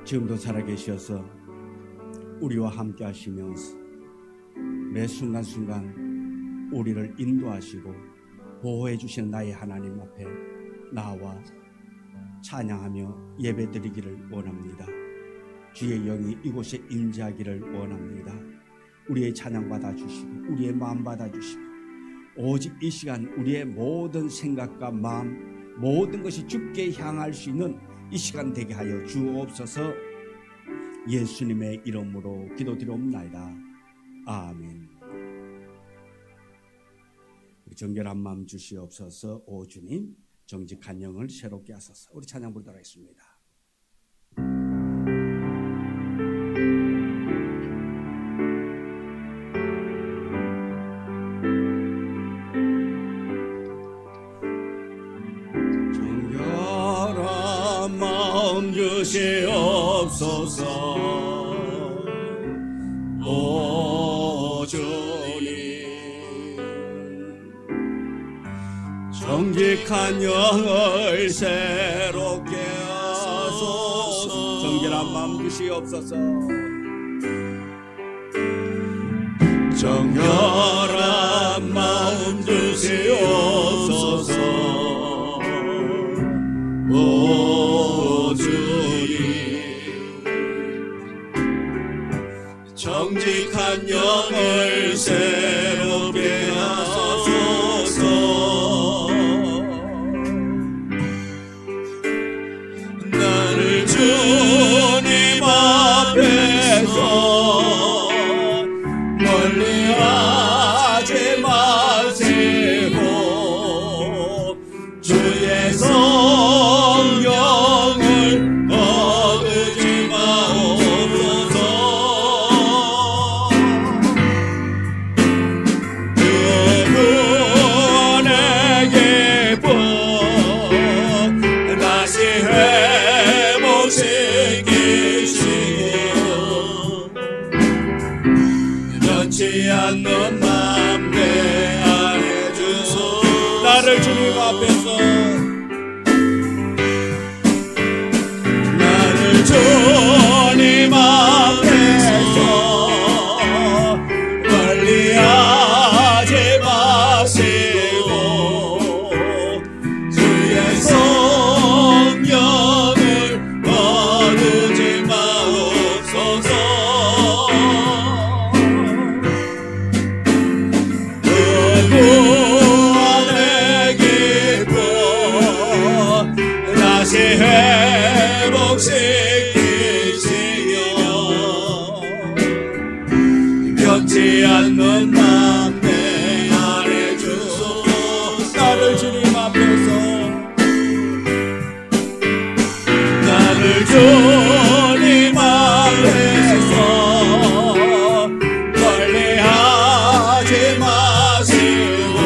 지금도 살아계셔서 우리와 함께 하시면서 매 순간순간 우리를 인도하시고 보호해 주시는 나의 하나님 앞에 나와 찬양하며 예배드리기를 원합니다. 주의 영이 이곳에 임재하기를 원합니다. 우리의 찬양 받아주시고 우리의 마음 받아주시고 오직 이 시간 우리의 모든 생각과 마음 모든 것이 주께 향할 수 있는 이 시간 되게 하여 주옵소서. 예수님의 이름으로 기도드리옵나이다. 아멘. 정결한 마음 주시옵소서. 오 주님, 정직한 영을 새롭게 하소서. 우리 찬양 부르도록 하겠습니다. 정결한 마음 주시옵소서. 오 주님, 정직한 영을 새롭게 하소서. 정결한 마음 주시옵소서. 정결한 마음 주시옵소서. 오 주님, 정직한 영을 새롭게 하소서. 나를 주님 앞에서 멀리하지 마시고 주의 성령을 거두지 마옵소서. 그분의 기쁨 다시 회복시키시고 변치 않는 맘 내 안에 주소. 나를 주님 앞에서 주님 앞에서 멀리하지 마시고 주의 성령을 거두지 마옵소서. 그분의 기쁨 다시 회복시키시며 변치 않는 맘 내 안에 주소서. 나를 주님 앞에서 나를 주님 앞에서 멀리하지 마시고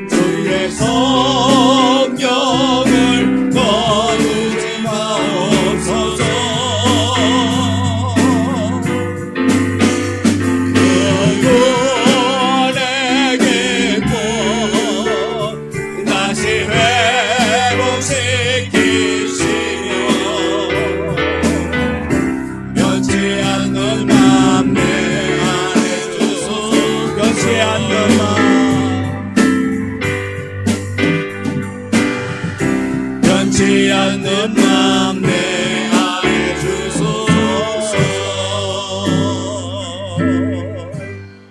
주의 성령을 거두지 마옵소서. 그분의 기쁨 다시 회복시키시며 변치 않는 맘 내 안에 주소서. 변치 않는 맘, 변치 않는 맘 내 안에 주소서.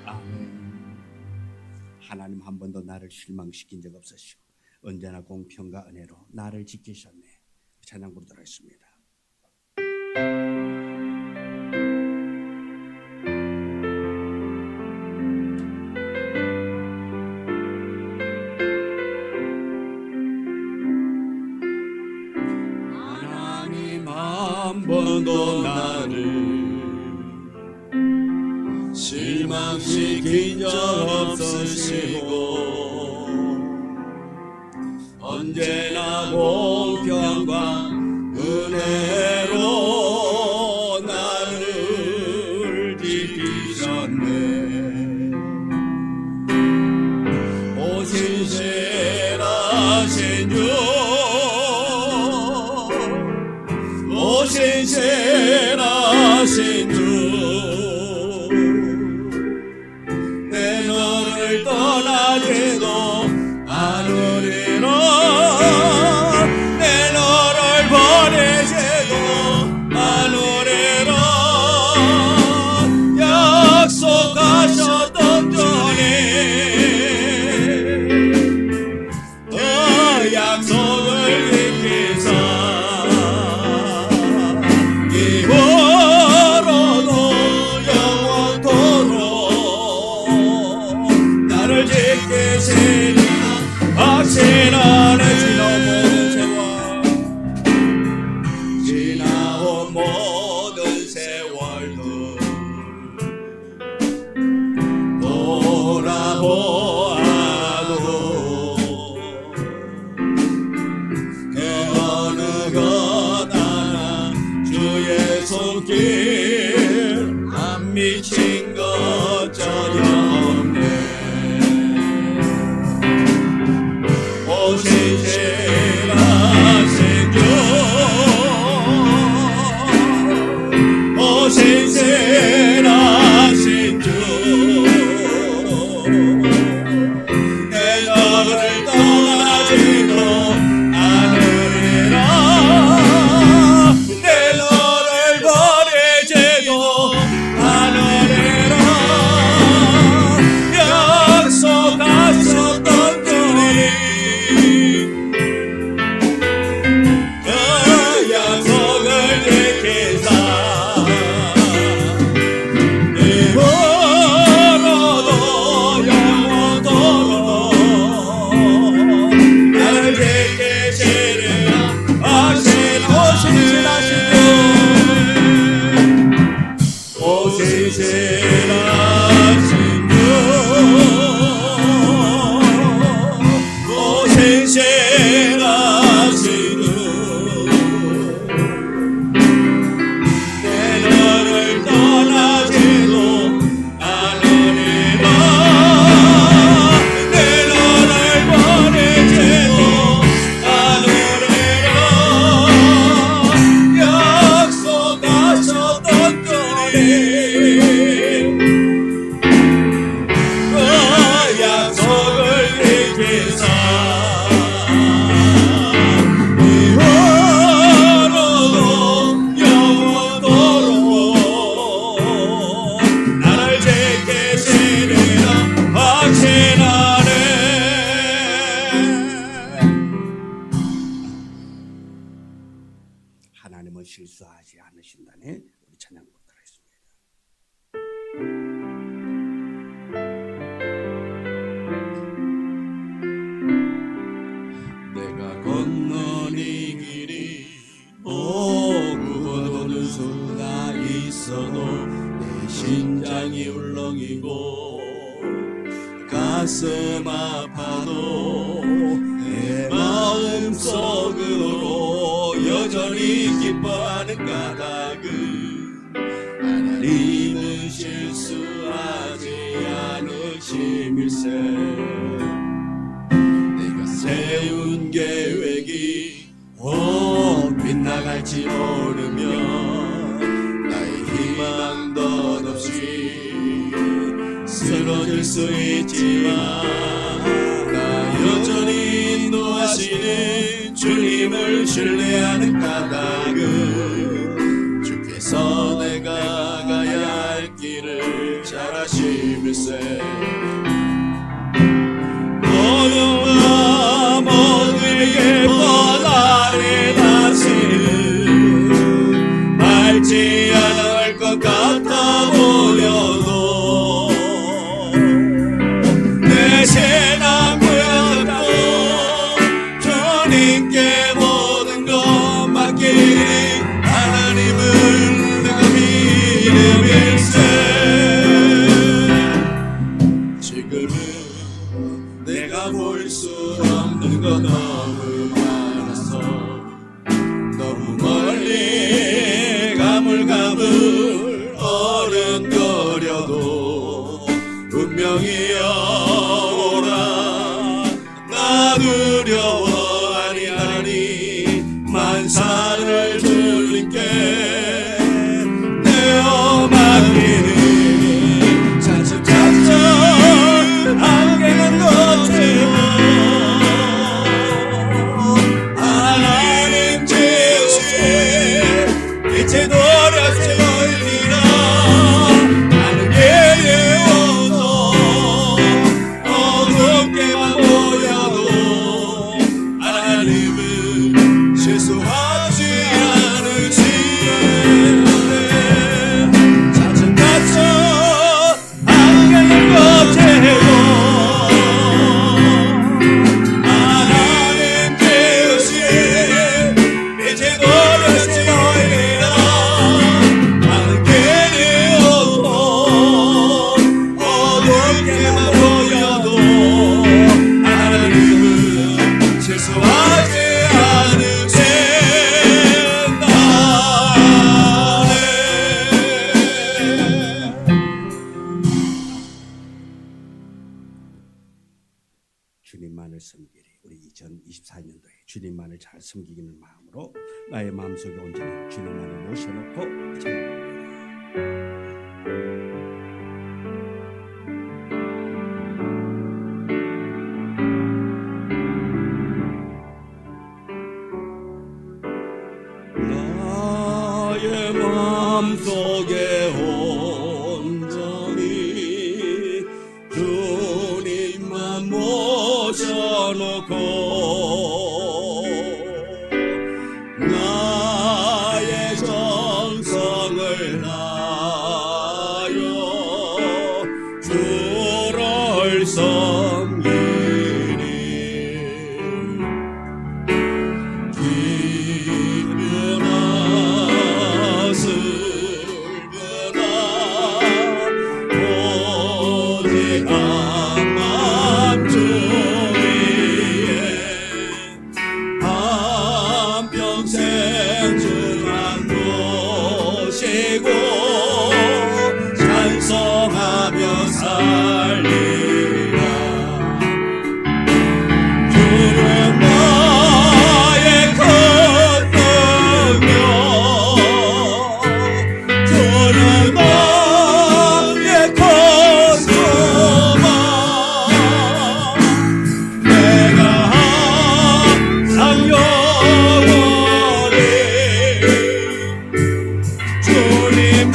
아멘. 하나님 한 번도 나를 실망시킨 적 없으시고 언제나 공평과 은혜로 나를 지키셨네. 찬양 부르도록 하겠습니다. 하나님 한 번도 나를 실망시킨 적 없으시고 언제나 공평과 은혜로 나를 지키셨네. 오 신실하신 주, 오 신실하신 주, 내 너를 떠나지도 않으리라. 내 너를 버리지도 않으리라. 약속하셨던 주님, 그 약속을 지키사 이후로도 영원토록 나를 지키시리. 확신하네. 지나온 모든 세월들 돌아보아도 그 어느 것 하나 주의 손길 안 미친 것 전혀 없네. 신실하신 주, 오 신실하신 주, 내 너를 떠나지도 않으리라. 내 너를 버리지도 않으리라. 약속하셨던 주님, 그 약속을 지키사 이후로도 영원토록 나를 지키시리라. 신실하신 주, 오 신실하신 주, 오 신실하신 주, 내 너를 떠나지도 않으리라. 내 너를 버리지도 않으리라. 약속하셨던 주님, 그 약속을 지키사 이후로도 영원토록 나를 지키시리라. 확신하네. 하나님은 실수하지 않으신다네. 우리 찬양 부르도록 하겠습니다. 내가 건넌 이 길이 구원오는 수가 있어도 내 심장이 울렁이고 가슴 아파도 내 마음속으로 여전히 기뻐하는 까닭은 하나님은 실수하지 않으심일세. 내가 세운 계획이 곧 빗나갈지 모르면 나의 희망 덧없이 쓰러질 수 있지만 나 여전히 인도하시는 주님을 신뢰하는 까닭은 주께서 내가 가야 할 길을 잘 아심일세. 모두가 모두에게 뻔하리 다시는 밟지 않을 것 같아 보여도 내 신앙 구현하고 주님께 모든 것 맡기니 하나님은 내가 믿음일세. 지금은 내가 볼 수 없는 것 너무 많아서 너무 멀리 가물가물 어른거려도 운명이여 오라. 나 두려워하니 만사를 주님께 빛에 도렸으리라. 나는 예외없어 어둡게만 보여도 하나님은 실수하지 않으시네. 잦은 갇혀 안경을 거치고 하나님 깨우신 빛에 도렸으리라. 나는 괜히 없고 어둡게만 보여도 하나님은 실수하지 주님만을 섬기리. 우리 2024년도에 주님만을 잘 섬기기는 마음으로 나의 마음속에 온전히 주님만을 모셔놓고 찬양합니다. 나의 마음속에 온전히 주님만 모셔놓고 나의 정성을 다하여 주를 섬기리. 기쁘나 슬프나 오직 한맘 주 위에 한평생 주만 모시고 찬송하며 살리라. 주는 나의 큰 능력, 주는 나의 큰 소망. 내가 항상 영원히 주님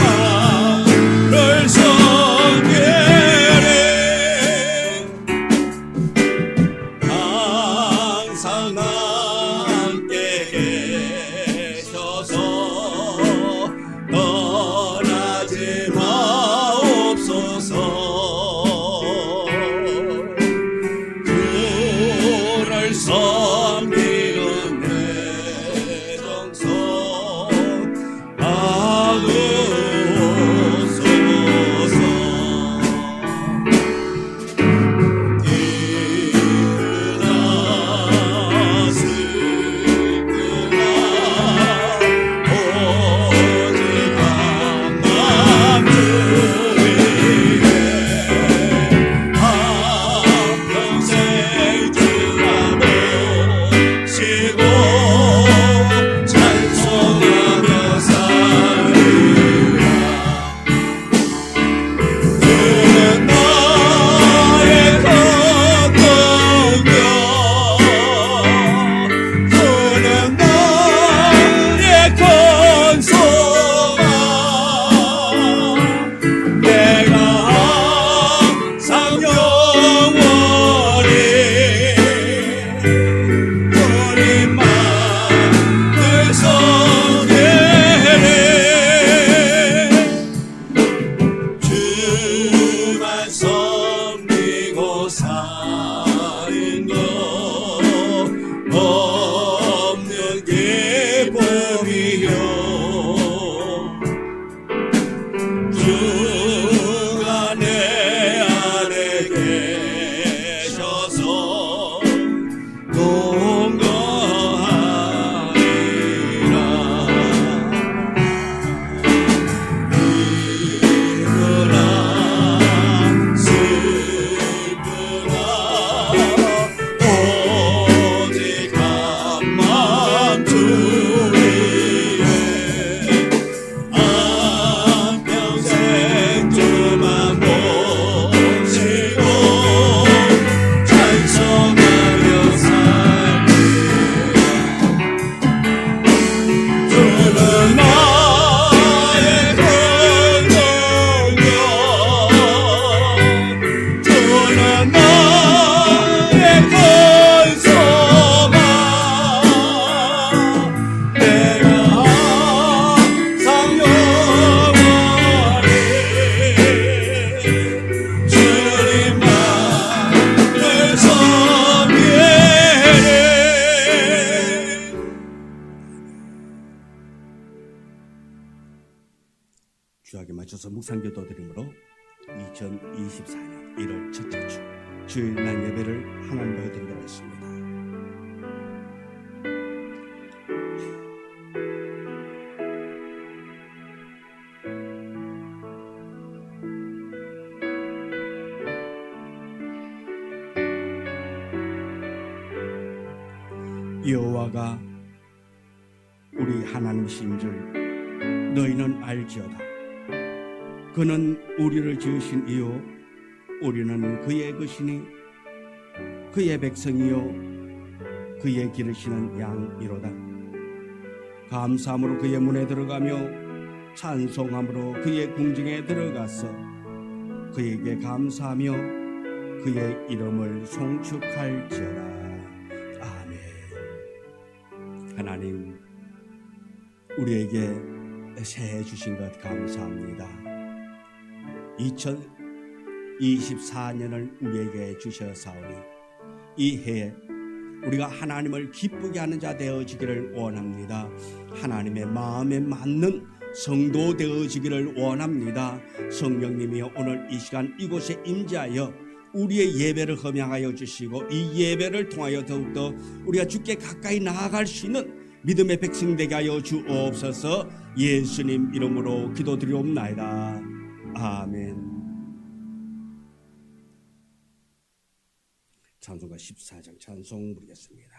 주약에 맞춰서 묵상기도 드림으로 2024년 1월 첫째 주 주일날 예배를 하나님 앞에 드리도록 하겠습니다. 여호와가 우리 하나님이신 줄 너희는 알지어다. 그는 우리를 지으신 이요 우리는 그의 것이니 그의 백성이요 그의 기르시는 양이로다. 감사함으로 그의 문에 들어가며 찬송함으로 그의 궁정에 들어가서 그에게 감사하며 그의 이름을 송축할지어다. 아멘. 하나님, 우리에게 새해 주신 것 감사합니다. 2024년을 우리에게 주셔사오니 이 해에 우리가 하나님을 기쁘게 하는 자 되어지기를 원합니다. 하나님의 마음에 맞는 성도 되어지기를 원합니다. 성령님이 오늘 이 시간 이곳에 임재하여 우리의 예배를 흠양하여 주시고 이 예배를 통하여 더욱더 우리가 주께 가까이 나아갈 수 있는 믿음의 백성 되게 하여 주옵소서. 예수님 이름으로 기도드리옵나이다. 아멘. 찬송가 14장 찬송 부르겠습니다.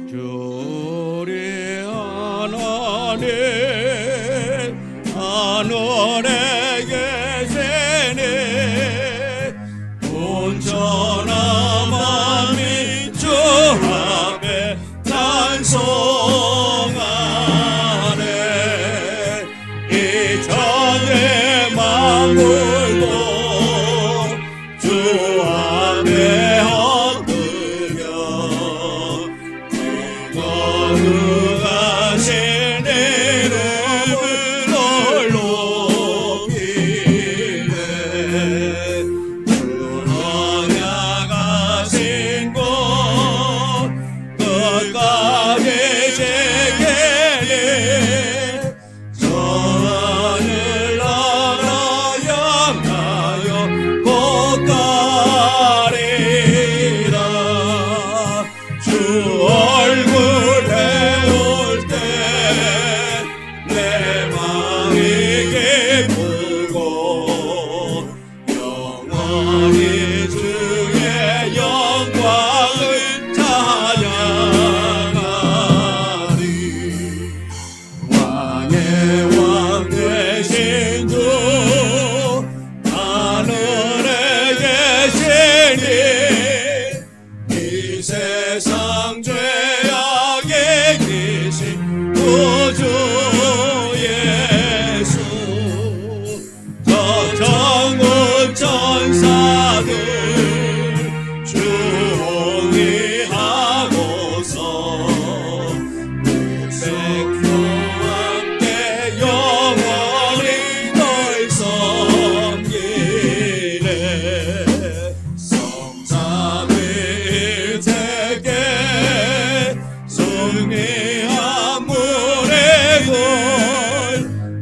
주리 하나님 하늘에 계시니 온전한 마음이 주 앞에 찬송하네. 이 천의 만물도 주 앞에 엎드려 거룩하신 이름을 높이네. 주 언약하신 곳 끝까지 지키니 전하늘 나라 영하여 곧 가리라. 주 얼굴 배울 때 내 마음이 기쁘고 영원히 주의 영광을 찬양하리. 왕의 왕 되신 주 하늘에 계시니 이 세상 죄악에 계신 구주 예수. 저 천군 천사들 주의하고서 백성과 함께 영원히 널 섬기네. 성삼위일체께 승리한 문의 굴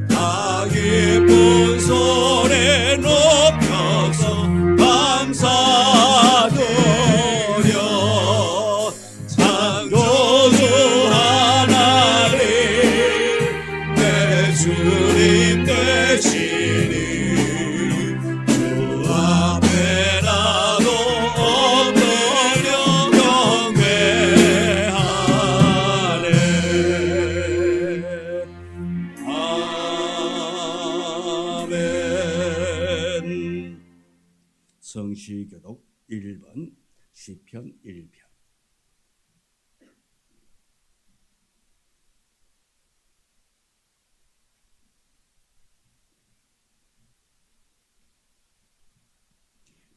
다 기쁜 소리 높여서 감사드려. 창조주 하나님 내 주님 되시니 주 앞에 나도 엎드려 경배하네. 아멘. 성시교독 1번 시편 1편.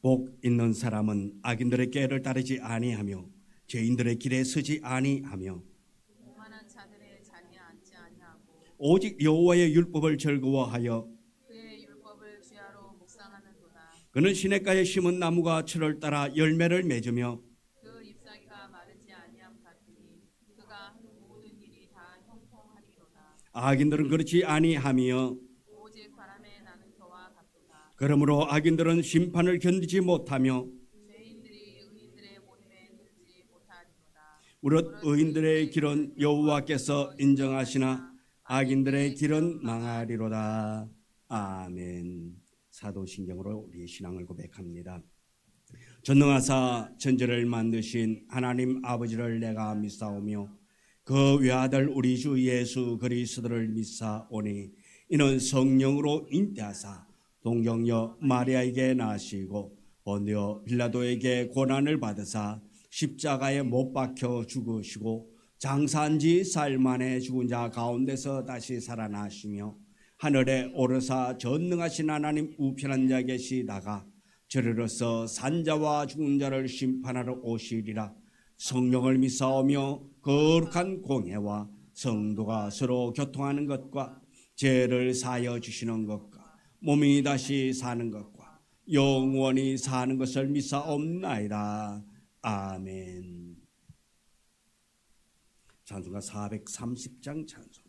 복 있는 사람은 악인들의 꾀를 따르지 아니하며 죄인들의 길에 서지 아니하며 오만한 자들의 자리에 앉지 아니하고 오직 여호와의 율법을 즐거워하여 그의 율법을 주야로 묵상하는 사랑하는도다. 그는 시냇가에 심은 나무가 철을 따라 열매를 맺으며 그 잎사귀가 마르지 아니함 같으니 그가 하는 모든 일이 다 형통하리로다. 악인들은 그렇지 아니하며 오직 바람에 나는 저와 같도다. 그러므로 악인들은 심판을 견디지 못하며 죄인들이 의인들의 모임에 들지 못하리로다. 무릇 의인들의 길은 여호와께서 인정하시나 악인들의 길은 망하리로다. 아멘. 사도신경으로 우리의 신앙을 고백합니다. 전능하사 천지를 만드신 하나님 아버지를 내가 믿사오며 그 외아들 우리 주 예수 그리스도를 믿사오니 이는 성령으로 잉태하사 동정녀 마리아에게 나시고 본디오 빌라도에게 고난을 받으사 십자가에 못 박혀 죽으시고 장사한 지 사흘 만에 죽은 자 가운데서 다시 살아나시며 하늘에 오르사 전능하신 하나님 우편한 자 계시다가 저리로서 산자와 죽은 자를 심판하러 오시리라. 성령을 믿사오며 거룩한 공회와 성도가 서로 교통하는 것과 죄를 사하여 주시는 것과 몸이 다시 사는 것과 영원히 사는 것을 믿사옵나이다. 아멘. 찬송가 430장 찬송부입니다.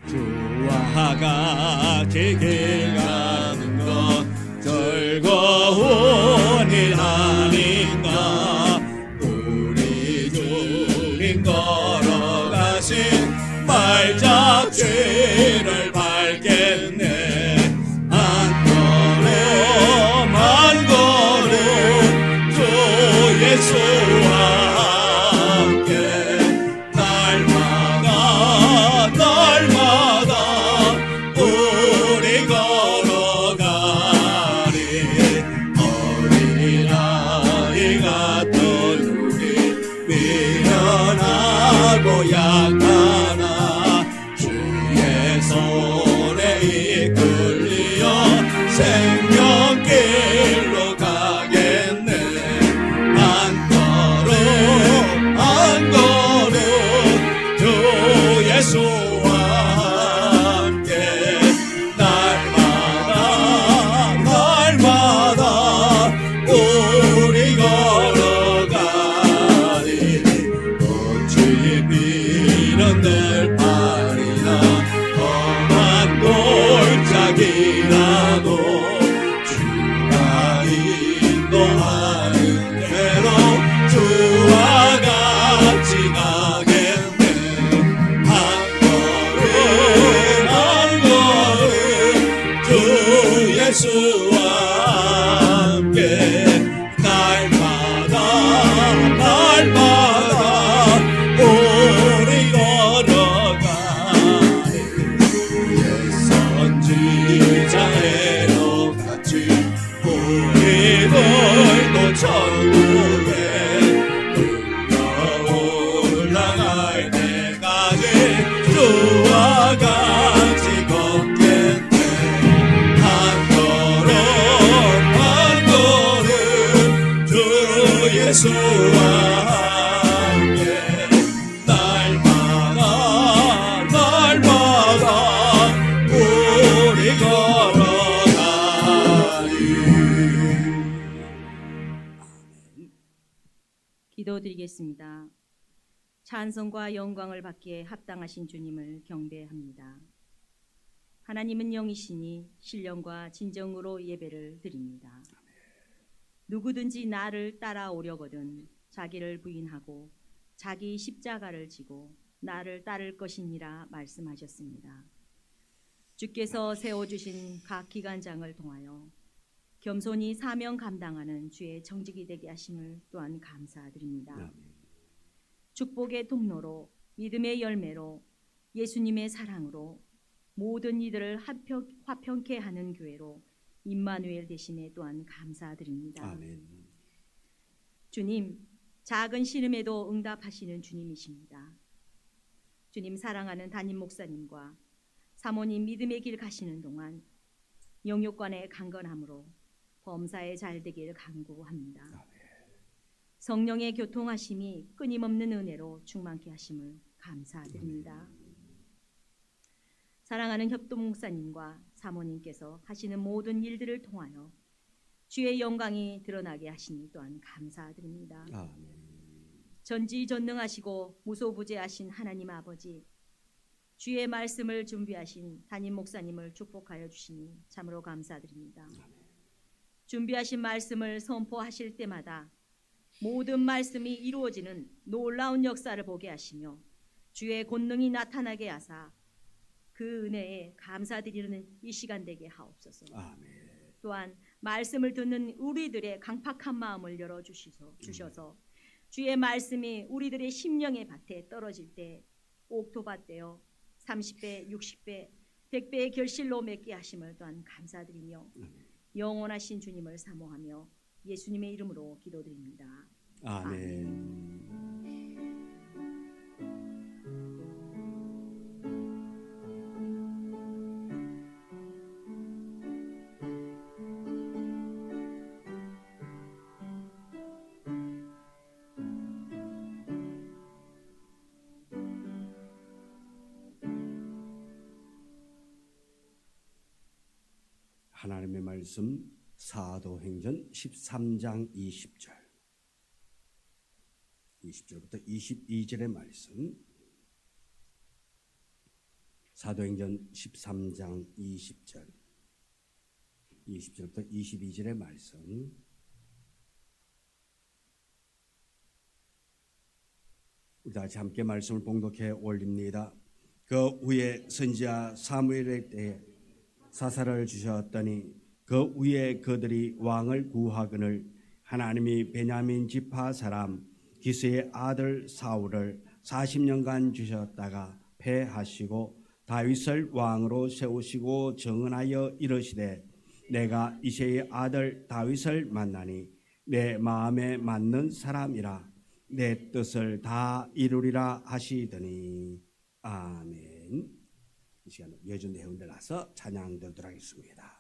주와 같이 길 가는 것 즐거운 일 아닌가. 우리 주님 걸어가신 발짝 죄를 밟겠네. 한 걸음 주 예수와 함께 날마다 우리 걸어가리. 어린아이 같은 우리 미련하고 약하나 주의 손에 이끌리어 생명길로 가겠네. 한 걸음 주 예수와 함께 날마다 우리 걸어가리. 어찌 비는 들판이나 험한 골짜기라도 주가 인도하는 대로 주와 같이 가겠네. 한 걸음 주 예수와 함께 날마다 우리 걸어가리. 옛 선지자애로 같이 우리들도 천국에 올라갈 때까지 주와 같이 걷겠네. 한 걸음 주 예수와 함께 날마다 우리 걸어가리. 기도드리겠습니다. 찬송과 영광을 받기에 합당하신 주님을 경배합니다. 하나님은 영이시니 신령과 진정으로 예배를 드립니다. 누구든지 나를 따라오려거든 자기를 부인하고 자기 십자가를 지고 나를 따를 것이니라 말씀하셨습니다. 주께서 세워주신 각 기관장을 통하여 겸손히 사명 감당하는 주의 정직이 되게 하심을 또한 감사드립니다. 축복의 통로로 믿음의 열매로 예수님의 사랑으로 모든 이들을 화평케 하는 교회로 임마누엘 되심에 또한 감사드립니다. 아멘. 주님, 작은 신음에도 응답하시는 주님이십니다. 주님 사랑하는 담임 목사님과 사모님 믿음의 길 가시는 동안 영육간의 강건함으로 범사에 잘 되길 간구합니다. 성령의 교통하심이 끊임없는 은혜로 충만케 하심을 감사드립니다. 사랑하는 협동 목사님과 사모님께서 하시는 모든 일들을 통하여 주의 영광이 드러나게 하시니 또한 감사드립니다. 아멘. 전지전능하시고 무소부재하신 하나님 아버지, 주의 말씀을 준비하신 담임 목사님을 축복하여 주시니 참으로 감사드립니다. 준비하신 말씀을 선포하실 때마다 모든 말씀이 이루어지는 놀라운 역사를 보게 하시며 주의 권능이 나타나게 하사 그 은혜에 감사드리는 이 시간 되게 하옵소서. 아멘. 또한 말씀을 듣는 우리들의 강팍한 마음을 열어주셔서 주의 말씀이 우리들의 심령의 밭에 떨어질 때 옥토밭되어 30배, 60배, 100배의 결실로 맺게 하심을 또한 감사드리며 영원하신 주님을 사모하며 예수님의 이름으로 기도드립니다. 아멘. 하나님의 말씀 사도행전 13장 20절부터 22절의 말씀. 사도행전 13장 20절부터 22절의 말씀. 우리 다 같이 함께 말씀을 봉독해 올립니다. 그 후에 선지자 사무엘의 때에 사사를 주셨더니 그 위에 그들이 왕을 구하거늘 하나님이 베냐민 지파 사람 기스의 아들 사울을 40년간 주셨다가 패하시고 다윗을 왕으로 세우시고 정언하여 이르시되 내가 이새의 아들 다윗을 만나니 내 마음에 맞는 사람이라 내 뜻을 다 이루리라 하시더니 아멘. 이 시간에 예전 내용들 나서 찬양 드리도록 하겠습니다.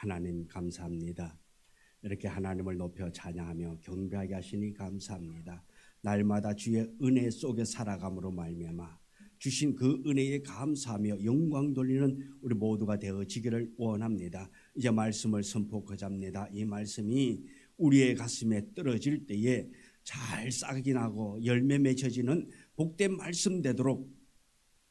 하나님 감사합니다. 이렇게 하나님을 높여 찬양하며 경배하게 하시니 감사합니다. 날마다 주의 은혜 속에 살아감으로 말미암아 주신 그 은혜에 감사하며 영광 돌리는 우리 모두가 되어지기를 원합니다. 이제 말씀을 선포하고자 합니다. 이 말씀이 우리의 가슴에 떨어질 때에 잘 싹이 나고 열매 맺혀지는 복된 말씀 되도록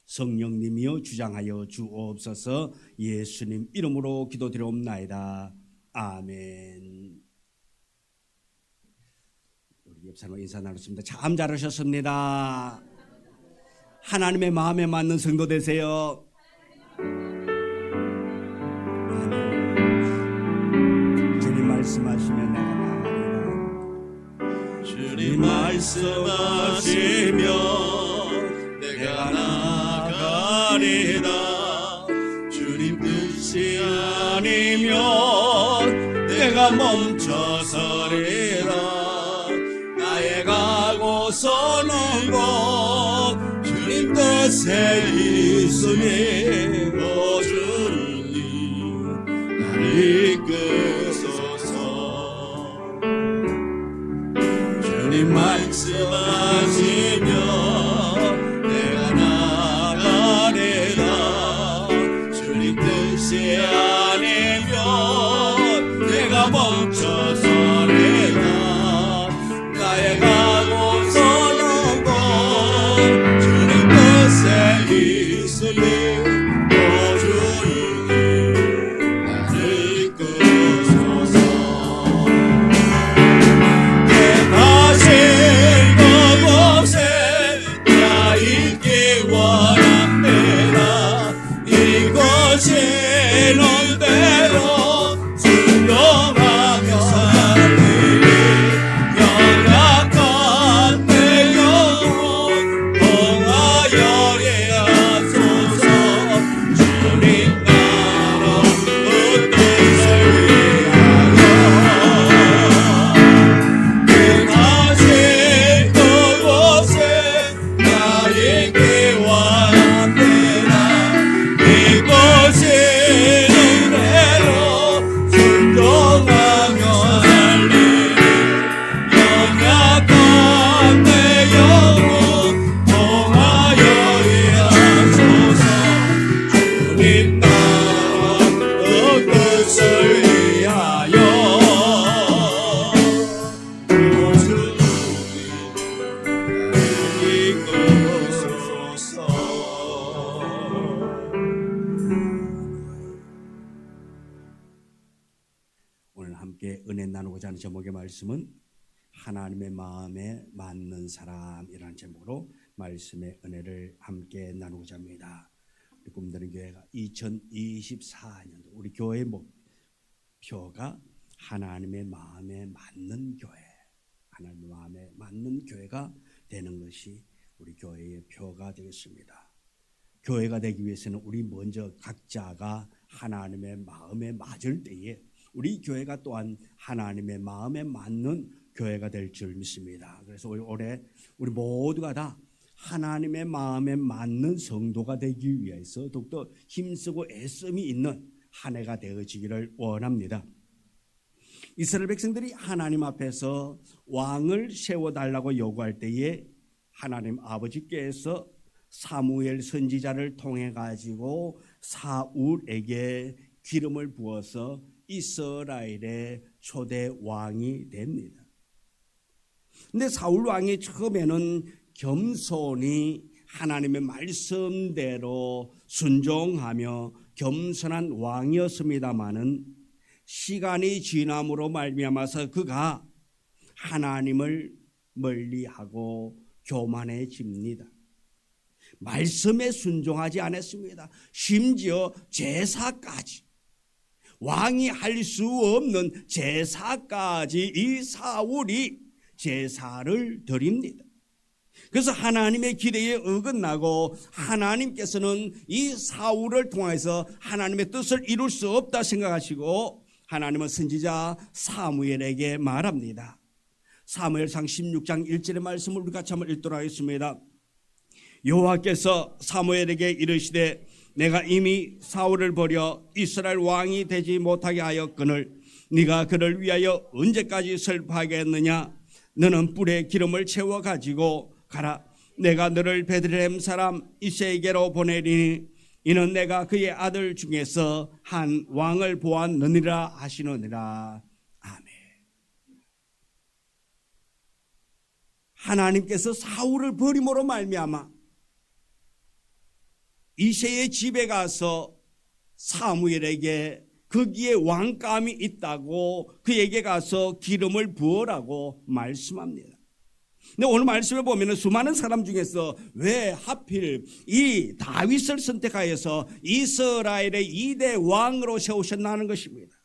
성령님이여 주장하여 주옵소서. 예수님 이름으로 기도드리옵나이다. 아멘. 우리 옆 사람 인사 나눴습니다. 참 잘하셨습니다. 하나님의 마음에 맞는 성도 되세요. 아멘. 주님 말씀하시면 내가 나가리라. 주님 말씀하시면 내가 나가리라. 주님 뜻이 아니면 내가 멈춰서리라. 나의 가고서는 곳 주님 뜻에 있으니 오 주님 나를 이끄소서. 주님 말씀하시면 내가 나가리라. 주님 뜻이 아니면 내가 멈춰서리라. 나의 가고서는 곳 주님 뜻에 있으니 오 주님 나를 이끄소서. 다시 그곳에 나 있기 원합니다. 이곳에는 대로 순종하며 살리니 연약한 내 영혼 통하여 하소서. 주님 나로 그 뜻을 위하여 다시 그곳에 나 있기 원합니다. 이곳에는 대로 순종하며 살리니 연약한 내 영혼 통하여 하소서. 주님 나라 그 뜻을 위하여 오늘 함께 은혜 나누고자 하는 제목의 말씀은 하나님의 마음에 맞는 사람이라는 제목으로 말씀의 은혜를 함께 나누고자 합니다. 우리 꿈드는 교회가 2024년도 우리 교회의 목표가 하나님의 마음에 맞는 교회, 하나님의 마음에 맞는 교회가 되는 것이 우리 교회의 표가 되겠습니다. 교회가 되기 위해서는 우리 먼저 각자가 하나님의 마음에 맞을 때에 우리 교회가 또한 하나님의 마음에 맞는 교회가 될 줄 믿습니다. 그래서 올해 우리 모두가 다 하나님의 마음에 맞는 성도가 되기 위해서 더욱더 힘쓰고 애씀이 있는 한 해가 되어지기를 원합니다. 이스라엘 백성들이 하나님 앞에서 왕을 세워달라고 요구할 때에 하나님 아버지께서 사무엘 선지자를 통해 가지고 사울에게 기름을 부어서 이스라엘의 초대 왕이 됩니다. 근데 사울 왕이 처음에는 겸손히 하나님의 말씀대로 순종하며 겸손한 왕이었습니다마는 시간이 지남으로 말미암아서 그가 하나님을 멀리하고 교만해집니다. 말씀에 순종하지 않았습니다. 심지어 제사까지, 왕이 할 수 없는 제사까지 이 사울이 제사를 드립니다. 그래서 하나님의 기대에 어긋나고 하나님께서는 이 사울을 통해서 하나님의 뜻을 이룰 수 없다 생각하시고 하나님은 선지자 사무엘에게 말합니다. 사무엘상 16장 1절의 말씀을 우리 같이 한번 읽도록 하겠습니다. 여호와께서 사무엘에게 이르시되 내가 이미 사울을 버려 이스라엘 왕이 되지 못하게 하였거늘 네가 그를 위하여 언제까지 슬퍼하겠느냐? 너는 뿔에 기름을 채워 가지고 가라. 내가 너를 베들레헴 사람 이새에게로 보내리니 이는 내가 그의 아들 중에서 한 왕을 보았느니라 하시느니라. 아멘. 하나님께서 사울을 버림으로 말미암아 이새의 집에 가서 사무엘에게 거기에 왕감이 있다고 그에게 가서 기름을 부으라고 말씀합니다. 근데 오늘 말씀에 보면 수많은 사람 중에서 왜 하필 이 다윗을 선택하여서 이스라엘의 2대 왕으로 세우셨나 하는 것입니다.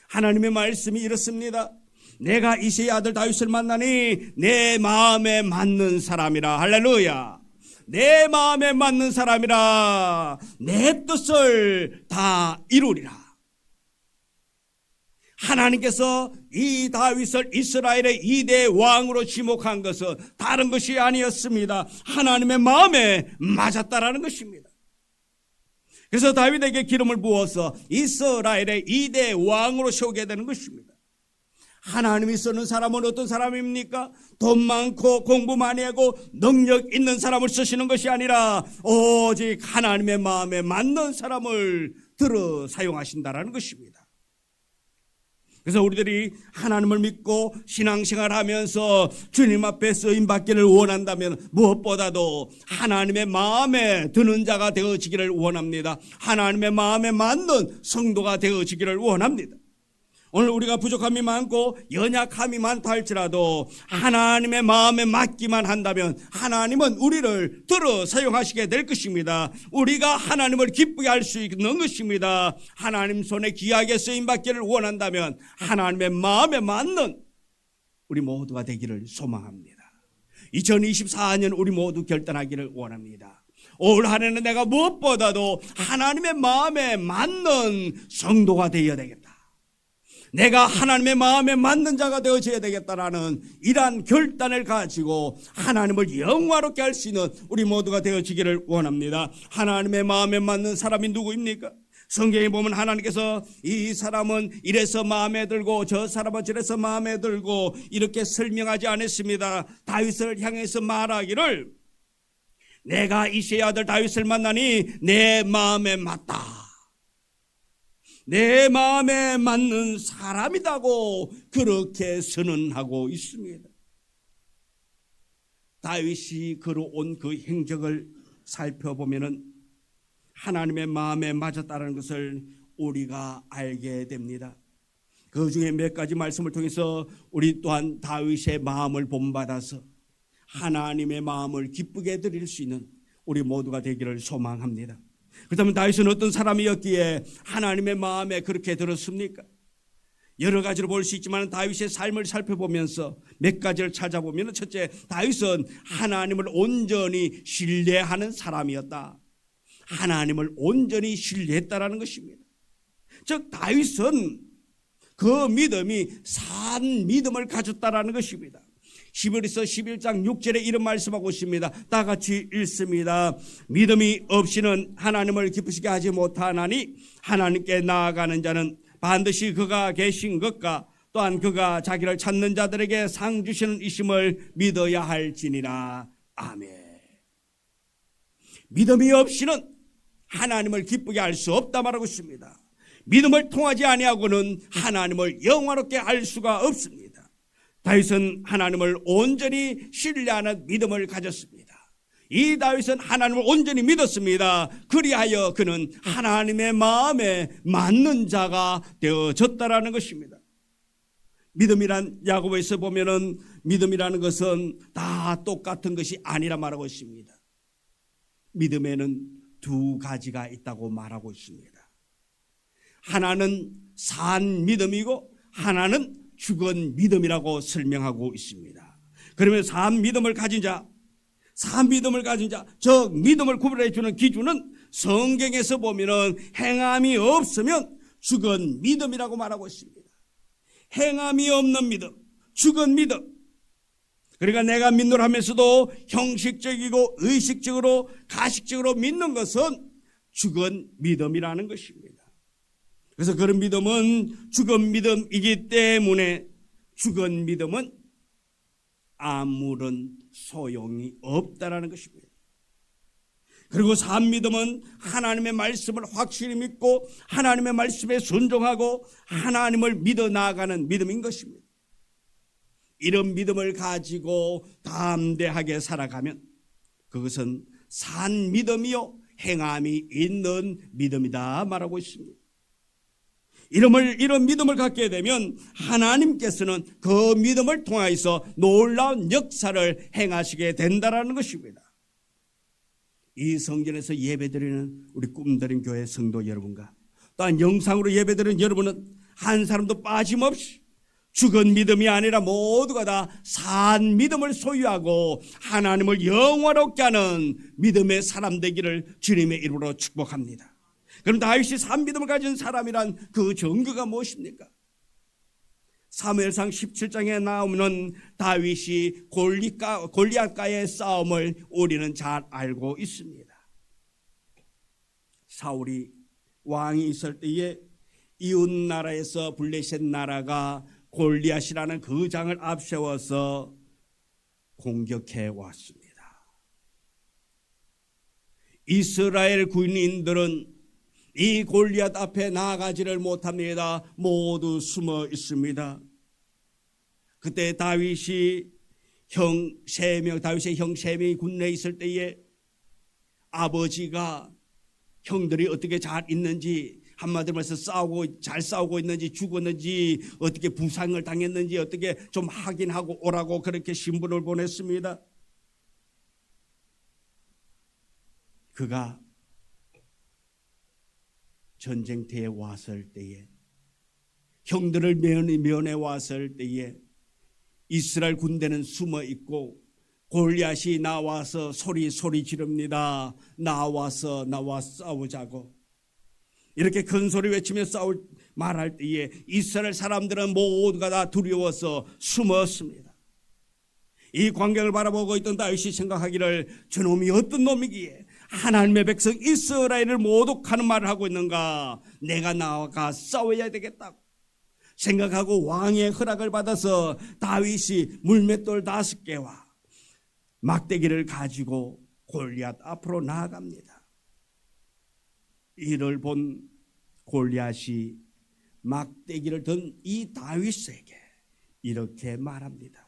하나님의 말씀이 이렇습니다. 내가 이새의 아들 다윗을 만나니 내 마음에 맞는 사람이라. 할렐루야. 내 마음에 맞는 사람이라. 내 뜻을 다 이루리라. 하나님께서 이 다윗을 이스라엘의 2대 왕으로 지목한 것은 다른 것이 아니었습니다. 하나님의 마음에 맞았다라는 것입니다. 그래서 다윗에게 기름을 부어서 이스라엘의 2대 왕으로 세우게 되는 것입니다. 하나님이 쓰는 사람은 어떤 사람입니까? 돈 많고 공부 많이 하고 능력 있는 사람을 쓰시는 것이 아니라 오직 하나님의 마음에 맞는 사람을 들어 사용하신다라는 것입니다. 그래서 우리들이 하나님을 믿고 신앙생활하면서 주님 앞에 쓰임받기를 원한다면 무엇보다도 하나님의 마음에 드는 자가 되어지기를 원합니다. 하나님의 마음에 맞는 성도가 되어지기를 원합니다. 오늘 우리가 부족함이 많고 연약함이 많다 할지라도 하나님의 마음에 맞기만 한다면 하나님은 우리를 들어 사용하시게 될 것입니다. 우리가 하나님을 기쁘게 할 수 있는 것입니다. 하나님 손에 귀하게 쓰임받기를 원한다면 하나님의 마음에 맞는 우리 모두가 되기를 소망합니다. 2024년 우리 모두 결단하기를 원합니다. 올 한 해는 내가 무엇보다도 하나님의 마음에 맞는 성도가 되어야 되겠다. 내가 하나님의 마음에 맞는 자가 되어져야 되겠다라는 이러한 결단을 가지고 하나님을 영화롭게 할 수 있는 우리 모두가 되어지기를 원합니다. 하나님의 마음에 맞는 사람이 누구입니까? 성경에 보면 하나님께서 이 사람은 이래서 마음에 들고 저 사람은 저래서 마음에 들고 이렇게 설명하지 않았습니다. 다윗을 향해서 말하기를 내가 이새의 아들 다윗을 만나니 내 마음에 맞다. 내 마음에 맞는 사람이라고 그렇게 선언하고 있습니다. 다윗이 걸어온 그 행적을 살펴보면 하나님의 마음에 맞았다는 것을 우리가 알게 됩니다. 그 중에 몇 가지 말씀을 통해서 우리 또한 다윗의 마음을 본받아서 하나님의 마음을 기쁘게 드릴 수 있는 우리 모두가 되기를 소망합니다. 그렇다면 다윗은 어떤 사람이었기에 하나님의 마음에 그렇게 들었습니까? 여러 가지로 볼 수 있지만 다윗의 삶을 살펴보면서 몇 가지를 찾아보면 첫째, 다윗은 하나님을 온전히 신뢰하는 사람이었다. 하나님을 온전히 신뢰했다라는 것입니다. 즉 다윗은 그 믿음이 산 믿음을 가졌다라는 것입니다. 히브리서 11장 6절에 이런 말씀하고 있습니다. 다 같이 읽습니다. 믿음이 없이는 하나님을 기쁘시게 하지 못하나니 하나님께 나아가는 자는 반드시 그가 계신 것과 또한 그가 자기를 찾는 자들에게 상 주시는 이심을 믿어야 할지니라. 아멘. 믿음이 없이는 하나님을 기쁘게 할 수 없다 말하고 있습니다. 믿음을 통하지 아니하고는 하나님을 영화롭게 할 수가 없습니다. 다윗은 하나님을 온전히 신뢰하는 믿음을 가졌습니다. 이 다윗은 하나님을 온전히 믿었습니다. 그리하여 그는 하나님의 마음에 맞는 자가 되어졌다라는 것입니다. 믿음이란 야고보에서 보면은 믿음이라는 것은 다 똑같은 것이 아니라 말하고 있습니다. 믿음에는 두 가지가 있다고 말하고 있습니다. 하나는 산 믿음이고 하나는 죽은 믿음이라고 설명하고 있습니다. 그러면 산 믿음을 가진 자, 저 믿음을 구별해 주는 기준은 성경에서 보면은 행함이 없으면 죽은 믿음이라고 말하고 있습니다. 행함이 없는 믿음, 죽은 믿음. 그러니까 내가 믿노라 하면서도 형식적이고 의식적으로 가식적으로 믿는 것은 죽은 믿음이라는 것입니다. 그래서 그런 믿음은 죽은 믿음이기 때문에 죽은 믿음은 아무런 소용이 없다라는 것입니다. 그리고 산 믿음은 하나님의 말씀을 확실히 믿고 하나님의 말씀에 순종하고 하나님을 믿어 나아가는 믿음인 것입니다. 이런 믿음을 가지고 담대하게 살아가면 그것은 산 믿음이요 행함이 있는 믿음이다 말하고 있습니다. 이런 믿음을 갖게 되면 하나님께서는 그 믿음을 통하여서 놀라운 역사를 행하시게 된다라는 것입니다. 이 성전에서 예배드리는 우리 꿈드린 교회 성도 여러분과 또한 영상으로 예배드리는 여러분은 한 사람도 빠짐없이 죽은 믿음이 아니라 모두가 다 산 믿음을 소유하고 하나님을 영화롭게 하는 믿음의 사람 되기를 주님의 이름으로 축복합니다. 그럼 다윗이 산 믿음을 가진 사람이란 그 증거가 무엇입니까? 사무엘상 17장에 나오는 다윗이 골리앗과의 싸움을 우리는 잘 알고 있습니다. 사울이 왕이 있을 때에 이웃 나라에서 블레셋 나라가 골리앗이라는 그 장을 앞세워서 공격해 왔습니다. 이스라엘 군인들은 이 골리앗 앞에 나아가지를 못합니다. 모두 숨어 있습니다. 그때 다윗의 형 3명이 군내에 있을 때에 아버지가 형들이 어떻게 잘 있는지, 한마디로 말해서 잘 싸우고 있는지, 죽었는지, 어떻게 부상을 당했는지 어떻게 좀 확인하고 오라고 그렇게 신부를 보냈습니다. 그가 전쟁터에 왔을 때에, 형들을 면해 왔을 때에 이스라엘 군대는 숨어 있고 골리앗이 나와서 소리 지릅니다. 나와 싸우자고. 이렇게 큰 소리 외치며 말할 때에 이스라엘 사람들은 모두가 다 두려워서 숨었습니다. 이 광경을 바라보고 있던 다윗이 생각하기를 저놈이 어떤 놈이기에 하나님의 백성 이스라엘을 모독하는 말을 하고 있는가? 내가 나가 싸워야 되겠다고 생각하고 왕의 허락을 받아서 다윗이 물맷돌 5개와 막대기를 가지고 골리앗 앞으로 나아갑니다. 이를 본 골리앗이 막대기를 든 이 다윗에게 이렇게 말합니다.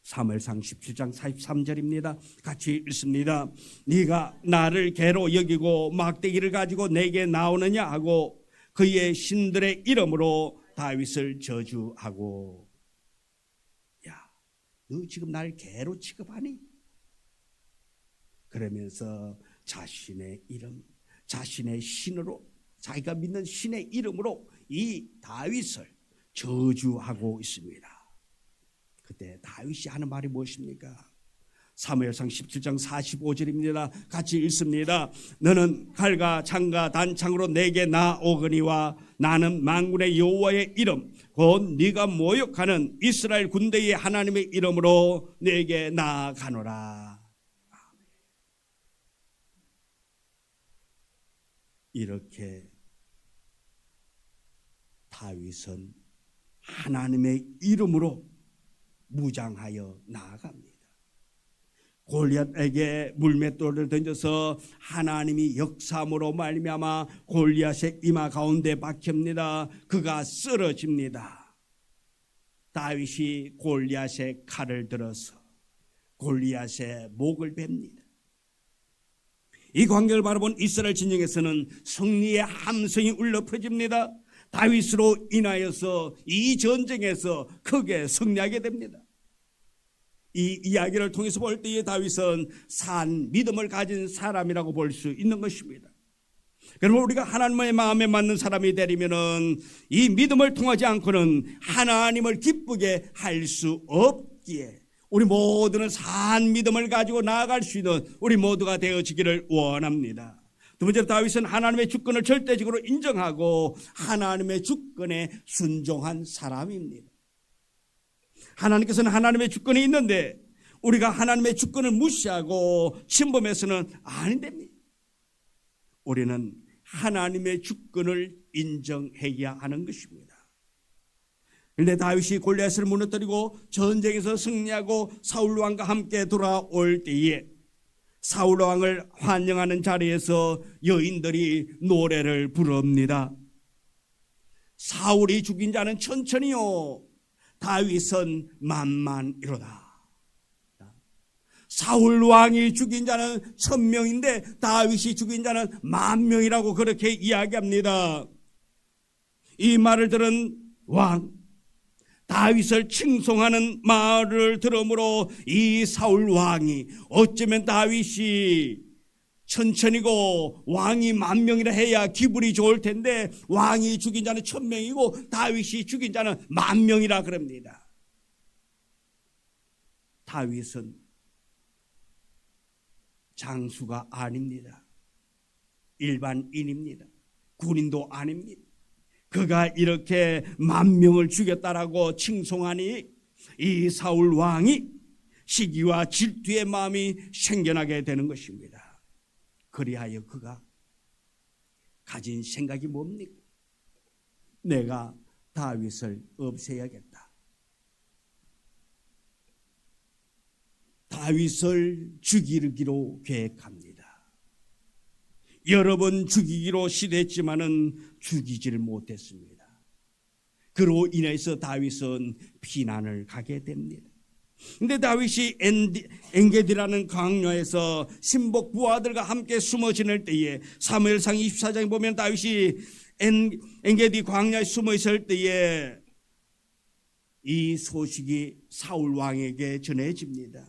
사무엘상 17장 43절입니다. 같이 읽습니다. 네가 나를 개로 여기고 막대기를 가지고 내게 나오느냐 하고 그의 신들의 이름으로 다윗을 저주하고. 야, 너 지금 날 개로 취급하니? 그러면서 자신의 이름, 자신의 신으로, 자기가 믿는 신의 이름으로 이 다윗을 저주하고 있습니다. 그때 다윗이 하는 말이 무엇입니까? 사무엘상 17장 45절입니다. 같이 읽습니다. 너는 칼과 창과 단창으로 내게 나오거니와 나는 만군의 여호와의 이름 곧 네가 모욕하는 이스라엘 군대의 하나님의 이름으로 내게 나아가노라. 이렇게 다윗은 하나님의 이름으로 무장하여 나아갑니다. 골리앗에게 물맷돌을 던져서 하나님이 역사함으로 말미암아 골리앗의 이마 가운데 박힙니다. 그가 쓰러집니다. 다윗이 골리앗의 칼을 들어서 골리앗의 목을 뱁니다. 이 광경을 바라본 이스라엘 진영에서는 승리의 함성이 울려 퍼집니다. 다윗으로 인하여서 이 전쟁에서 크게 승리하게 됩니다. 이 이야기를 통해서 볼 때에 다윗은 산 믿음을 가진 사람이라고 볼 수 있는 것입니다. 그러면 우리가 하나님의 마음에 맞는 사람이 되려면은 이 믿음을 통하지 않고는 하나님을 기쁘게 할 수 없기에 우리 모두는 산 믿음을 가지고 나아갈 수 있는 우리 모두가 되어지기를 원합니다. 두 번째로 다윗은 하나님의 주권을 절대적으로 인정하고 하나님의 주권에 순종한 사람입니다. 하나님께서는 하나님의 주권이 있는데 우리가 하나님의 주권을 무시하고 침범해서는 안 됩니다. 우리는 하나님의 주권을 인정해야 하는 것입니다. 그런데 다윗이 골리앗을 무너뜨리고 전쟁에서 승리하고 사울 왕과 함께 돌아올 때에 사울 왕을 환영하는 자리에서 여인들이 노래를 부릅니다. 사울이 죽인 자는 천천히요, 다윗은 만만이로다. 사울 왕이 죽인 자는 1000명인데 다윗이 죽인 자는 10,000명이라고 그렇게 이야기합니다. 이 말을 들은 왕, 다윗을 칭송하는 말을 들으므로 이 사울 왕이 어쩌면 다윗이 천천히고 왕이 10,000명이라 해야 기분이 좋을 텐데 왕이 죽인 자는 1000명이고 다윗이 죽인 자는 10,000명이라 그럽니다. 다윗은 장수가 아닙니다. 일반인입니다. 군인도 아닙니다. 그가 이렇게 10,000명을 죽였다라고 칭송하니 이 사울 왕이 시기와 질투의 마음이 생겨나게 되는 것입니다. 그리하여 그가 가진 생각이 뭡니까? 내가 다윗을 없애야겠다. 다윗을 죽이기로 계획합니다. 여러 번 죽이기로 시도했지만은 죽이지를 못했습니다. 그로 인해서 다윗은 피난을 가게 됩니다. 근데 다윗이 엔게디라는 광야에서 신복 부하들과 함께 숨어 지낼 때에 사무엘상 24장에 보면 다윗이 엔게디 광야에 숨어 있을 때에 이 소식이 사울 왕에게 전해집니다.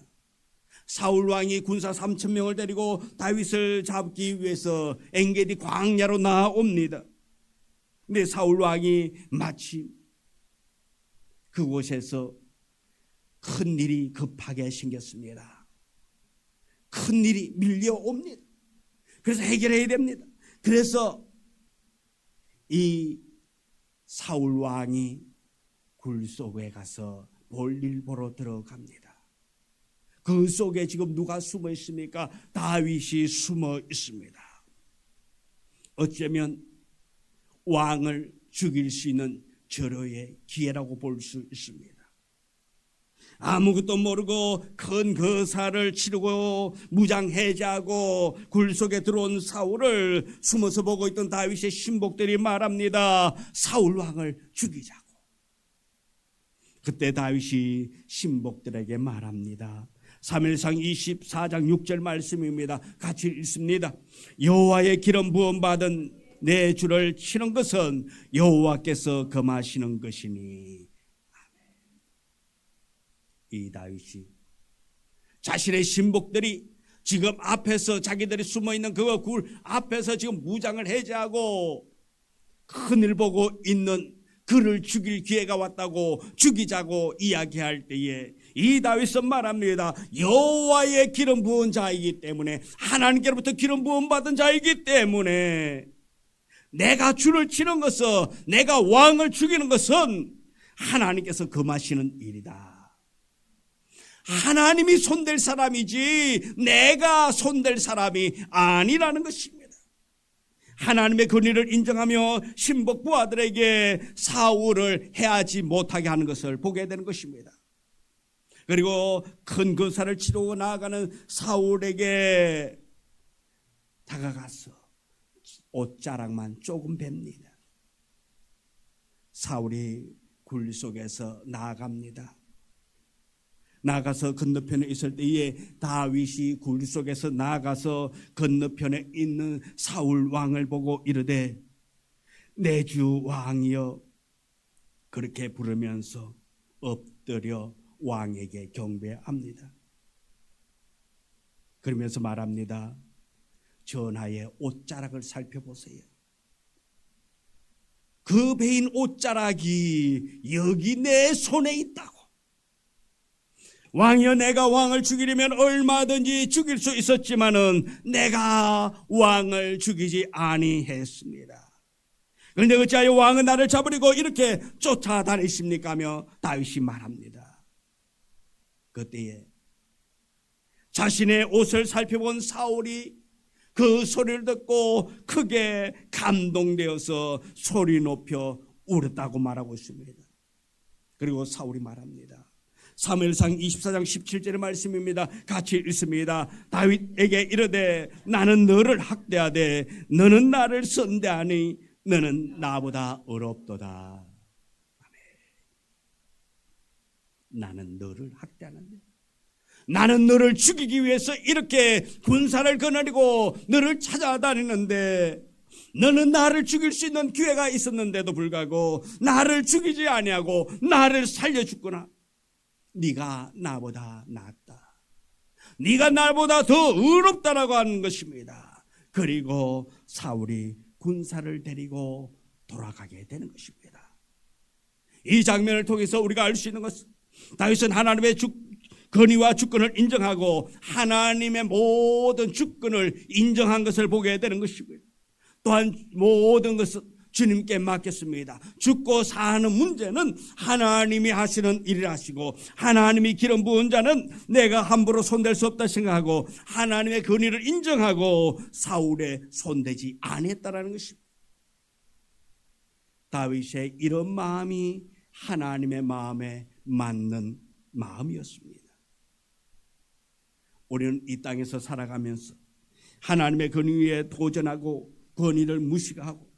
사울 왕이 군사 3,000명을 데리고 다윗을 잡기 위해서 엔게디 광야로 나옵니다. 근데 사울 왕이 마침 그곳에서 큰 일이 급하게 생겼습니다. 큰 일이 밀려옵니다. 그래서 해결해야 됩니다. 그래서 이 사울 왕이 굴 속에 가서 볼일 보러 들어갑니다. 그 속에 지금 누가 숨어 있습니까? 다윗이 숨어 있습니다. 어쩌면 왕을 죽일 수 있는 절호의 기회라고 볼 수 있습니다. 아무것도 모르고 큰 거사를 치르고 무장해제하고 굴 속에 들어온 사울을 숨어서 보고 있던 다윗의 신복들이 말합니다. 사울 왕을 죽이자고. 그때 다윗이 신복들에게 말합니다. 사무엘상 24장 6절 말씀입니다. 같이 읽습니다. 여호와의 기름 부음 받은 내 주를 치는 것은 여호와께서 금하시는 것이니. 이 다윗이 자신의 신복들이 지금 앞에서 자기들이 숨어있는 그 굴 앞에서 지금 무장을 해제하고 큰일 보고 있는 그를 죽일 기회가 왔다고 죽이자고 이야기할 때에 이 다윗은 말합니다. 여호와의 기름 부은 자이기 때문에, 하나님께로부터 기름 부음 받은 자이기 때문에 내가 주를 치는 것은, 내가 왕을 죽이는 것은 하나님께서 금하시는 일이다. 하나님이 손댈 사람이지 내가 손댈 사람이 아니라는 것입니다. 하나님의 권위를 인정하며 신복 부하들에게 사울을 해하지 못하게 하는 것을 보게 되는 것입니다. 그리고 큰 거사를 치르고 나아가는 사울에게 다가가서 옷자락만 조금 뵙니다. 사울이 굴 속에서 나아갑니다. 나가서 건너편에 있을 때에 다윗이 굴 속에서 나가서 건너편에 있는 사울 왕을 보고 이르되 내 주 왕이여, 그렇게 부르면서 엎드려 왕에게 경배합니다. 그러면서 말합니다. 전하의 옷자락을 살펴보세요. 그 베인 옷자락이 여기 내 손에 있다고. 왕이여, 내가 왕을 죽이려면 얼마든지 죽일 수 있었지만은 내가 왕을 죽이지 아니했습니다. 그런데 어찌하여 왕은 나를 잡으려고 이렇게 쫓아다니십니까 하며 다윗이 말합니다. 그때에 자신의 옷을 살펴본 사울이 그 소리를 듣고 크게 감동되어서 소리 높여 울었다고 말하고 있습니다. 그리고 사울이 말합니다. 사무엘상 24장 17절의 말씀입니다. 같이 읽습니다. 다윗에게 이르되 나는 너를 학대하되 너는 나를 선대하니 너는 나보다 어렵도다. 아멘. 나는 너를 학대하는데, 나는 너를 죽이기 위해서 이렇게 군사를 거느리고 너를 찾아다니는데, 너는 나를 죽일 수 있는 기회가 있었는데도 불구하고 나를 죽이지 아니하고 나를 살려줬구나. 네가 나보다 낫다. 네가 나보다 더 의롭다라고 하는 것입니다. 그리고 사울이 군사를 데리고 돌아가게 되는 것입니다. 이 장면을 통해서 우리가 알 수 있는 것은 다윗은 하나님의 권위와 주권을 인정하고 하나님의 모든 주권을 인정한 것을 보게 되는 것입니다. 또한 모든 것은 주님께 맡겼습니다. 죽고 사는 문제는 하나님이 하시는 일을 하시고, 하나님이 기름 부은 자는 내가 함부로 손댈 수 없다 생각하고 하나님의 권위를 인정하고 사울에 손대지 않았다라는 것입니다. 다윗의 이런 마음이 하나님의 마음에 맞는 마음이었습니다. 우리는 이 땅에서 살아가면서 하나님의 권위에 도전하고 권위를 무시하고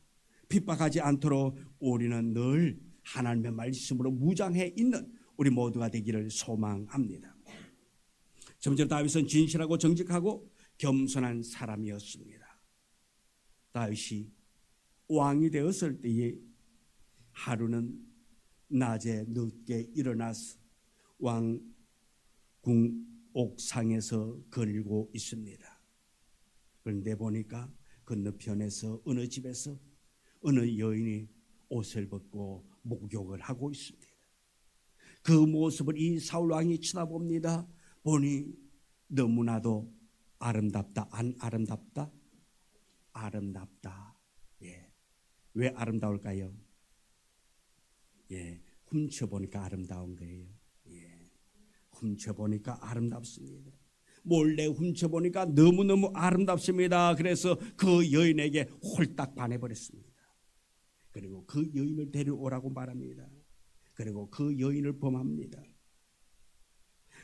핍박하지 않도록 우리는 늘 하나님의 말씀으로 무장해 있는 우리 모두가 되기를 소망합니다. 점점 다윗은 진실하고 정직하고 겸손한 사람이었습니다. 다윗이 왕이 되었을 때에 하루는 낮에 늦게 일어나서 왕궁 옥상에서 거닐고 있습니다. 그런데 보니까 건너편에서 어느 집에서 어느 여인이 옷을 벗고 목욕을 하고 있습니다. 그 모습을 이 사울 왕이 쳐다봅니다. 보니 너무나도 아름답다. 안 아름답다? 아름답다. 예. 왜 아름다울까요? 예. 훔쳐보니까 아름다운 거예요. 예. 훔쳐보니까 아름답습니다. 몰래 훔쳐보니까 너무너무 아름답습니다. 그래서 그 여인에게 홀딱 반해버렸습니다. 그리고 그 여인을 데려오라고 말합니다. 그리고 그 여인을 범합니다.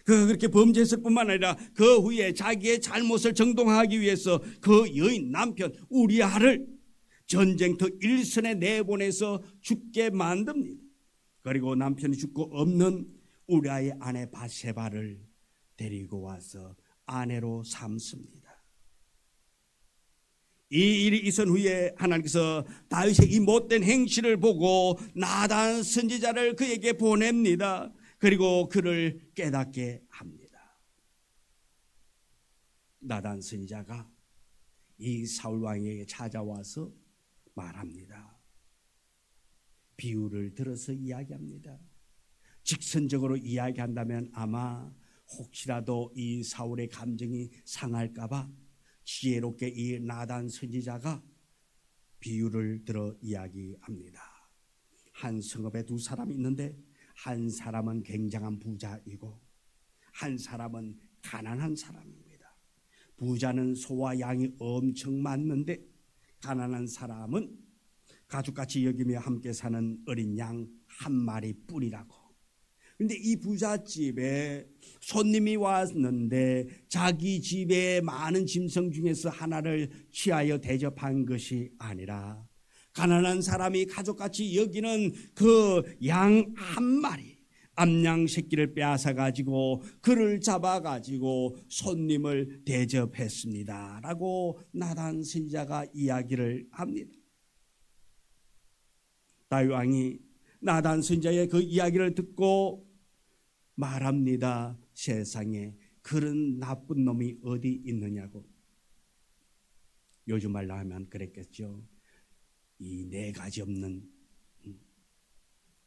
그렇게 범죄했을 뿐만 아니라 그 후에 자기의 잘못을 정당화하기 위해서 그 여인 남편 우리아를 전쟁터 일선에 내보내서 죽게 만듭니다. 그리고 남편이 죽고 없는 우리아의 아내 바세바를 데리고 와서 아내로 삼습니다. 이 일이 있은 후에 하나님께서 다윗의 이 못된 행실을 보고 나단 선지자를 그에게 보냅니다. 그리고 그를 깨닫게 합니다. 나단 선지자가 이 사울 왕에게 찾아와서 말합니다. 비유를 들어서 이야기합니다. 직선적으로 이야기한다면 아마 혹시라도 이 사울의 감정이 상할까 봐 지혜롭게 이 나단 선지자가 비유를 들어 이야기합니다. 한 성읍에 두 사람이 있는데 한 사람은 굉장한 부자이고 한 사람은 가난한 사람입니다. 부자는 소와 양이 엄청 많는데 가난한 사람은 가족같이 여기며 함께 사는 어린 양 한 마리뿐이라고. 근데 이 부잣집에 손님이 왔는데 자기 집에 많은 짐승 중에서 하나를 취하여 대접한 것이 아니라 가난한 사람이 가족같이 여기는 그 양 한 마리, 암양 새끼를 빼앗아 가지고 그를 잡아 가지고 손님을 대접했습니다 라고 나단 선지자가 이야기를 합니다. 다윗 왕이 나단 선지자의 그 이야기를 듣고 말합니다. 세상에 그런 나쁜 놈이 어디 있느냐고. 요즘 말로 하면 그랬겠죠. 이 네 가지 없는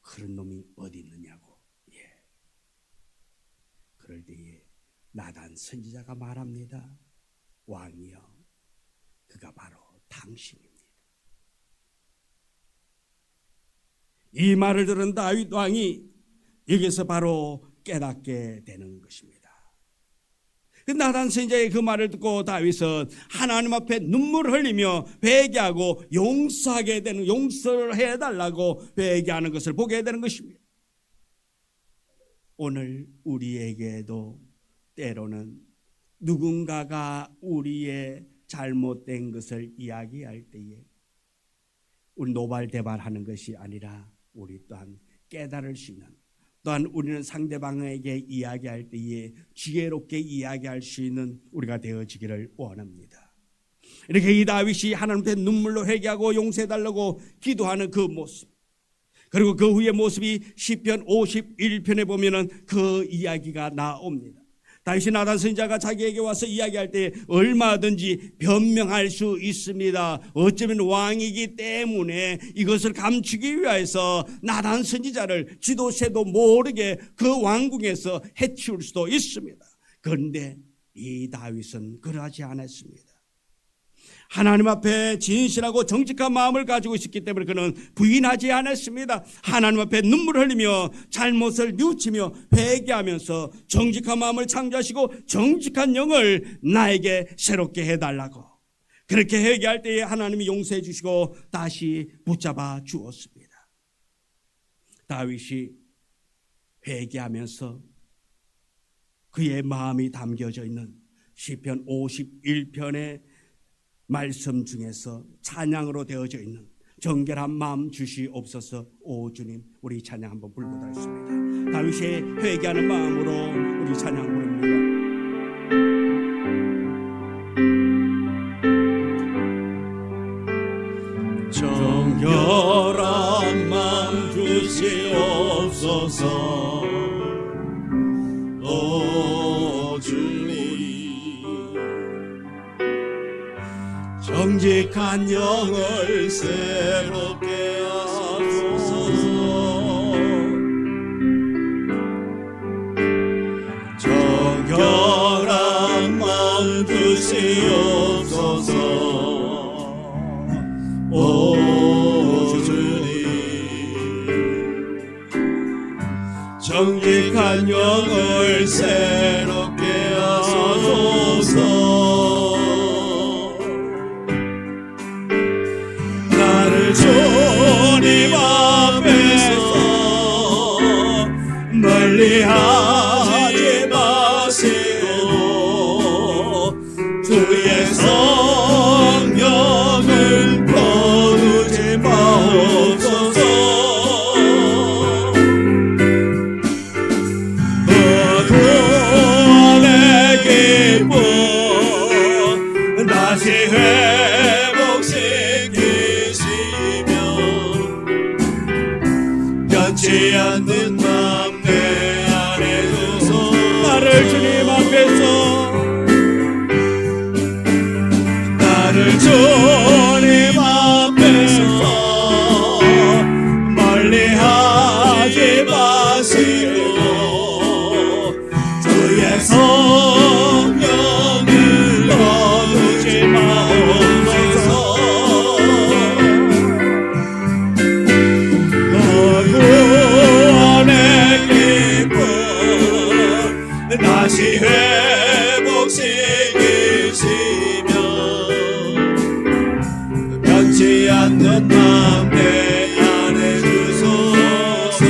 그런 놈이 어디 있느냐고. 예. 그럴 때에 나단 선지자가 말합니다. 왕이여, 그가 바로 당신입니다. 이 말을 들은 다윗 왕이 여기서 바로 깨닫게 되는 것입니다. 나단 선지자의 그 말을 듣고 다윗은 하나님 앞에 눈물을 흘리며 회개하고 용서하게 되는, 용서를 해달라고 회개하는 것을 보게 되는 것입니다. 오늘 우리에게도 때로는 누군가가 우리의 잘못된 것을 이야기할 때에 우리 노발대발하는 것이 아니라 우리 또한 깨달을 수 있는, 또한 우리는 상대방에게 이야기할 때에 지혜롭게 이야기할 수 있는 우리가 되어지기를 원합니다. 이렇게 이 다윗이 하나님께 눈물로 회개하고 용서해달라고 기도하는 그 모습, 그리고 그 후의 모습이 시편 51편에 보면은 그 이야기가 나옵니다. 다윗이 나단 선지자가 자기에게 와서 이야기할 때 얼마든지 변명할 수 있습니다. 어쩌면 왕이기 때문에 이것을 감추기 위해서 나단 선지자를 지도새도 모르게 그 왕궁에서 해치울 수도 있습니다. 그런데 이 다윗은 그러하지 않았습니다. 하나님 앞에 진실하고 정직한 마음을 가지고 있었기 때문에 그는 부인하지 않았습니다. 하나님 앞에 눈물을 흘리며 잘못을 뉘우치며 회개하면서 정직한 마음을 창조하시고 정직한 영을 나에게 새롭게 해달라고, 그렇게 회개할 때에 하나님이 용서해 주시고 다시 붙잡아 주었습니다. 다윗이 회개하면서 그의 마음이 담겨져 있는 시편 51편의 말씀 중에서 찬양으로 되어져 있는 정결한 마음 주시옵소서 오 주님, 우리 찬양 한번 부르도록 하겠습니다. 다윗의 회개하는 마음으로 우리 찬양 부릅니다. 정결한 마음 주시옵소서 오 주님, 정직한 영을 새롭게 하소서. 정결한 마음 주시옵소서 오 주님, 정직한 영을 새롭게 하소서. 주님 앞에서 멀리하지 마시고 주의 성령을 거두지 마옵소서. 거두어내 기쁨 다시 변치 않는 마음 내 안에 두소. 나를 주님 앞에서, 나를 주님 앞에서 멀리하지 마시고 주의 성령을 거두지 마옵소서. 다시 회복시키시며 변치 않는 마음 내 안에 주소서.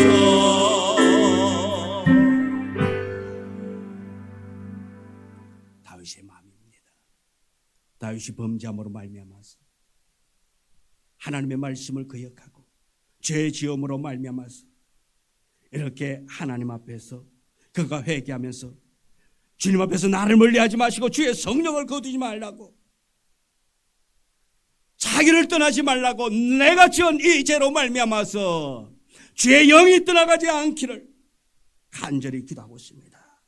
다윗의 마음입니다. 다윗이 범죄함으로 말미암아서 하나님의 말씀을 거역하고 죄 지음으로 말미암아서 이렇게 하나님 앞에서 그가 회개하면서 주님 앞에서 나를 멀리하지 마시고 주의 성령을 거두지 말라고, 자기를 떠나지 말라고, 내가 지은 이 죄로 말미암아서 주의 영이 떠나가지 않기를 간절히 기도하고 있습니다.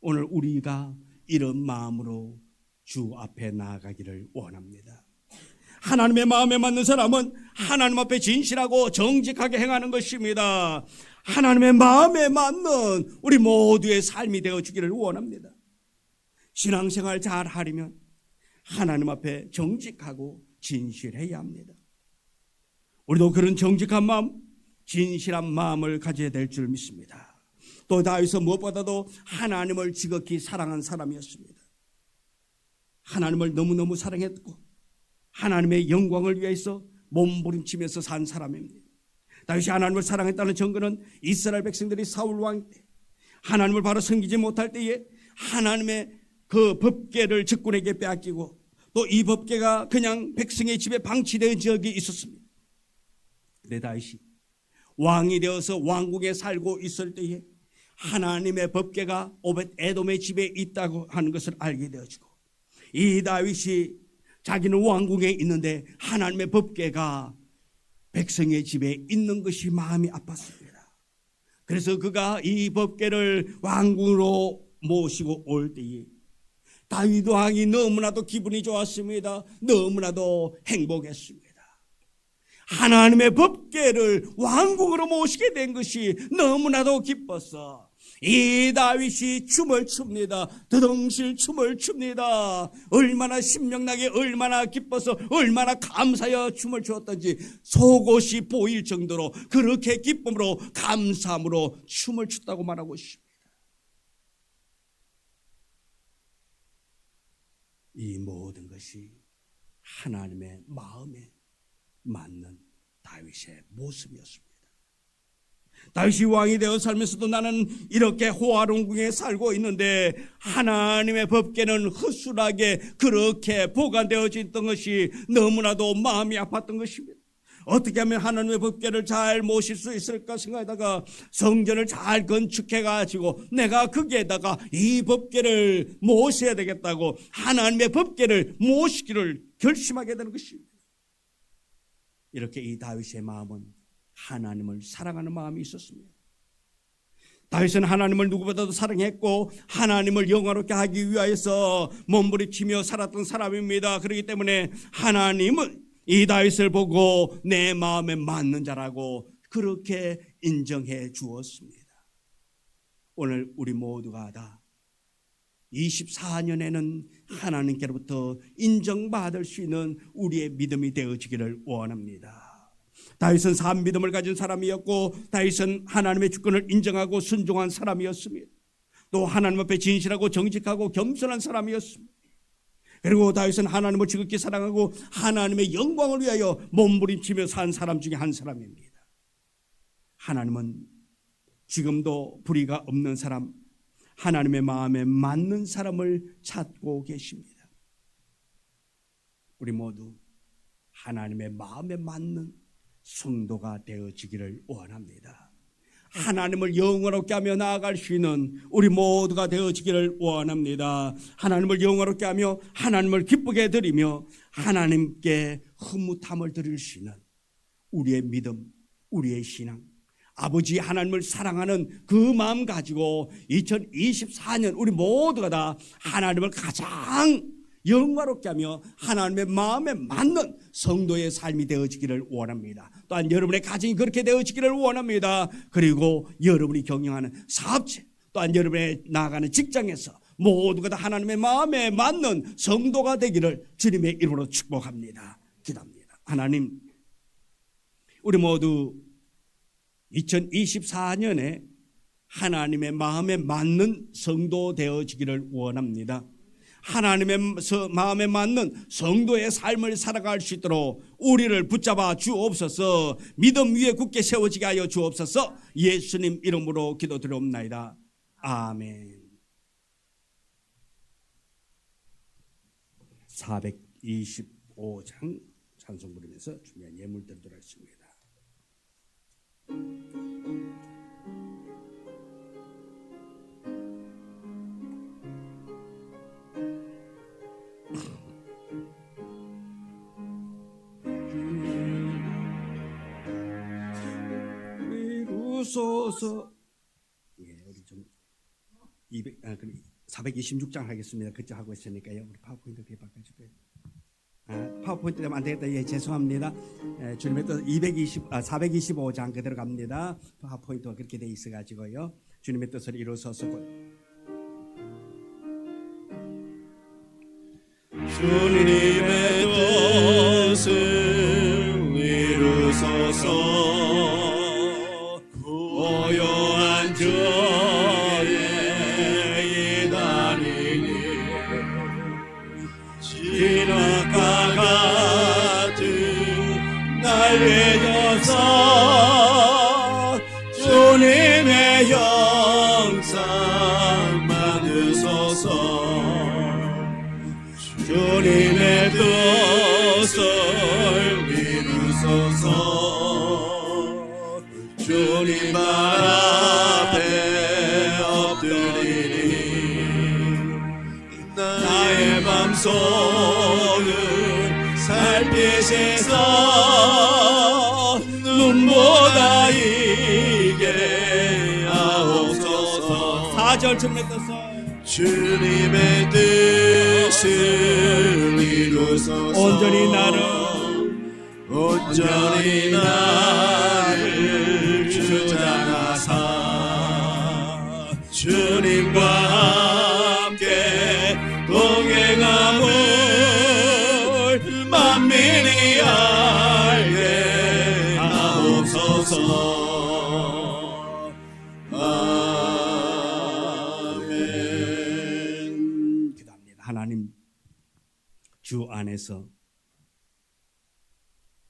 오늘 우리가 이런 마음으로 주 앞에 나아가기를 원합니다. 하나님의 마음에 맞는 사람은 하나님 앞에 진실하고 정직하게 행하는 것입니다. 하나님의 마음에 맞는 우리 모두의 삶이 되어주기를 원합니다. 신앙생활 잘 하려면 하나님 앞에 정직하고 진실해야 합니다. 우리도 그런 정직한 마음, 진실한 마음을 가져야 될 줄 믿습니다. 또 다윗은 무엇보다도 하나님을 지극히 사랑한 사람이었습니다. 하나님을 너무너무 사랑했고 하나님의 영광을 위해서 몸부림치면서 산 사람입니다. 다윗이 하나님을 사랑했다는 증거는 이스라엘 백성들이 사울 왕 때 하나님을 바로 섬기지 못할 때에 하나님의 그 법궤를 적군에게 빼앗기고 또 이 법궤가 그냥 백성의 집에 방치된 적이 있었습니다. 그런데 다윗이 왕이 되어서 왕국에 살고 있을 때에 하나님의 법궤가 오벳 에돔의 집에 있다고 하는 것을 알게 되어지고 이 다윗이 자기는 왕궁에 있는데 하나님의 법궤가 백성의 집에 있는 것이 마음이 아팠습니다. 그래서 그가 이 법궤를 왕궁으로 모시고 올 때에 다윗 왕이 너무나도 기분이 좋았습니다. 너무나도 행복했습니다. 하나님의 법궤를 왕궁으로 모시게 된 것이 너무나도 기뻤어. 이 다윗이 춤을 춥니다. 드덩실 춤을 춥니다. 얼마나 신명나게 얼마나 기뻐서 얼마나 감사하여 춤을 추었던지 속옷이 보일 정도로 그렇게 기쁨으로 감사함으로 춤을 췄다고 말하고 있습니다. 이 모든 것이 하나님의 마음에 맞는 다윗의 모습이었습니다. 다윗이 왕이 되어 살면서도 나는 이렇게 호화로운 궁에 살고 있는데 하나님의 법궤는 허술하게 그렇게 보관되어져 있던 것이 너무나도 마음이 아팠던 것입니다. 어떻게 하면 하나님의 법궤를 잘 모실 수 있을까 생각하다가 성전을 잘 건축해가지고 내가 거기에다가 이 법궤를 모셔야 되겠다고 하나님의 법궤를 모시기를 결심하게 되는 것입니다. 이렇게 이 다윗의 마음은 하나님을 사랑하는 마음이 있었습니다. 다윗은 하나님을 누구보다도 사랑했고 하나님을 영화롭게 하기 위하여서 몸부림치며 살았던 사람입니다. 그렇기 때문에 하나님은 이 다윗을 보고 내 마음에 맞는 자라고 그렇게 인정해 주었습니다. 오늘 우리 모두가 다 24년에는 하나님께로부터 인정받을 수 있는 우리의 믿음이 되어지기를 원합니다. 다윗은 산 믿음을 가진 사람이었고 다윗은 하나님의 주권을 인정하고 순종한 사람이었습니다. 또 하나님 앞에 진실하고 정직하고 겸손한 사람이었습니다. 그리고 다윗은 하나님을 지극히 사랑하고 하나님의 영광을 위하여 몸부림치며 산 사람 중에 한 사람입니다. 하나님은 지금도 불의가 없는 사람, 하나님의 마음에 맞는 사람을 찾고 계십니다. 우리 모두 하나님의 마음에 맞는 성도가 되어지기를 원합니다. 하나님을 영화롭게 하며 나아갈 수 있는 우리 모두가 되어지기를 원합니다. 하나님을 영화롭게 하며 하나님을 기쁘게 드리며 하나님께 흐뭇함을 드릴 수 있는 우리의 믿음, 우리의 신앙, 아버지 하나님을 사랑하는 그 마음 가지고 2024년 우리 모두가 다 하나님을 가장 영화롭게 하며 하나님의 마음에 맞는 성도의 삶이 되어지기를 원합니다. 또한 여러분의 가정이 그렇게 되어지기를 원합니다. 그리고 여러분이 경영하는 사업체, 또한 여러분의 나아가는 직장에서 모두가 다 하나님의 마음에 맞는 성도가 되기를 주님의 이름으로 축복합니다. 기도합니다. 하나님, 우리 모두 2024년에 하나님의 마음에 맞는 성도 되어지기를 원합니다. 하나님의 마음에 맞는 성도의 삶을 살아갈 수 있도록 우리를 붙잡아 주옵소서. 믿음 위에 굳게 세워지게 하여 주옵소서. 예수님 이름으로 기도드리옵나이다. 아멘. 425장 찬송 부르면서 중요한 예물 드리도록 하겠습니다. 이루소서. 예, 우리 좀 426장 하겠습니다. 그때 하고 있으니까요. 우리 파워포인트 뒤에 바꿔줄까요? 파워포인트 되면 안 되겠다. 예, 죄송합니다. 주님의 뜻 425장 그대로 갑니다. 파워포인트가 그렇게 돼 있어가지고요. 주님의 뜻을 이루소서. 주님의 뜻을 이루소서. 고요한 저 것을 이루소서. 주님 발 앞에 엎드리니 나의 맘속을 살피시사 눈보다 이게 하옵소서. 4절 주님의 뜻을 주님의 뜻을 이루소서. 온전히 나를 주장하사 주님과 함께 동행함을 만민이 알게 하옵소서. 아멘. 기도합니다. 하나님, 주 안에서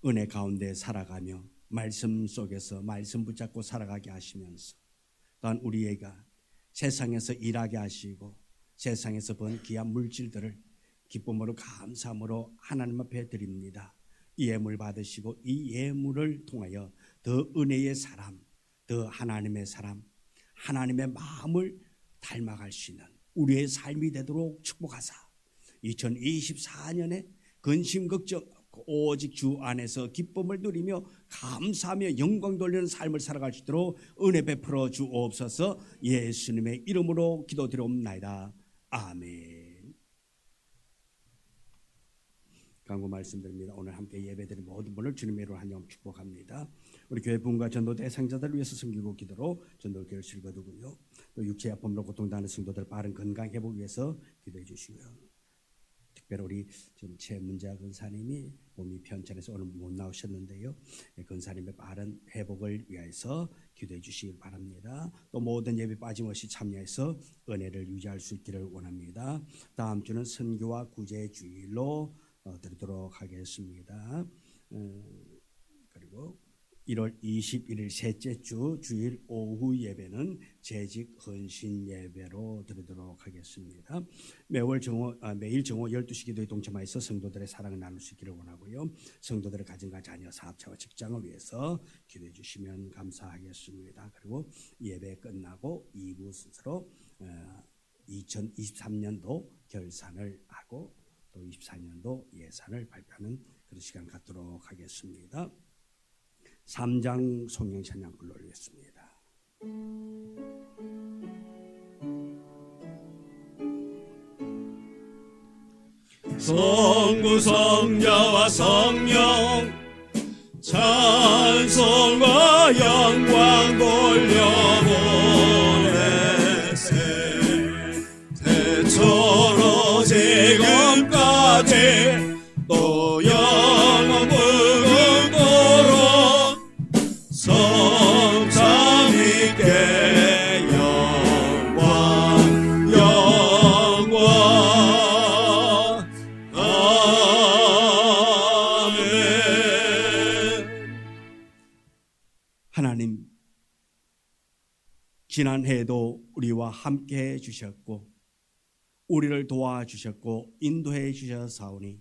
은혜 가운데 살아가며 말씀 속에서 말씀 붙잡고 살아가게 하시면서 또한 우리애가 세상에서 일하게 하시고 세상에서 번 귀한 물질들을 기쁨으로 감사함으로 하나님 앞에 드립니다. 이 예물 받으시고 이 예물을 통하여 더 은혜의 사람, 더 하나님의 사람, 하나님의 마음을 닮아갈 수 있는 우리의 삶이 되도록 축복하사 2024년에 근심 걱정 오직 주 안에서 기쁨을 누리며 감사하며 영광 돌리는 삶을 살아갈 수 있도록 은혜 베풀어 주옵소서. 예수님의 이름으로 기도드리옵나이다. 아멘. 간구 말씀드립니다. 오늘 함께 예배드린 모든 분을 주님의 이름으로 한영 축복합니다. 우리 교회 부흥과 전도 대상자들을 위해서 섬기고 기도로 전도교회를 실거두고요. 또 육체의 아픔으로 고통당하는 성도들 빠른 건강 회복 위해서 기도해 주시고요. 특별히 우리 지금 최문자 근사님이 몸이 편찮아서 오늘 못 나오셨는데요. 근사님의 빠른 회복을 위해서 기도해 주시길 바랍니다. 또 모든 예배 빠짐없이 참여해서 은혜를 유지할 수 있기를 원합니다. 다음 주는 선교와 구제 주일로 드리도록 하겠습니다. 그리고 1월 21일 셋째 주 주일 오후 예배는 재직 헌신 예배로 드리도록 하겠습니다. 매일 정오 12시 기도에 동참하여서 성도들의 사랑을 나눌 수 있기를 원하고요. 성도들의 가정과 자녀, 사업자와 직장을 위해서 기도해 주시면 감사하겠습니다. 그리고 예배 끝나고 2부 순서로 2023년도 결산을 하고 또 24년도 예산을 발표하는 그런 시간 갖도록 하겠습니다. 3장 송영 찬양 불러드리겠습니다. 성부 성자와 성령 찬송과 영광 돌려보내세. 대초로 지금까지 또 영원 무궁도록 성삼위께 영광 영광 아멘. 하나님, 지난 해에도 우리와 함께 해주셨고 우리를 도와주셨고 인도해 주셨사오니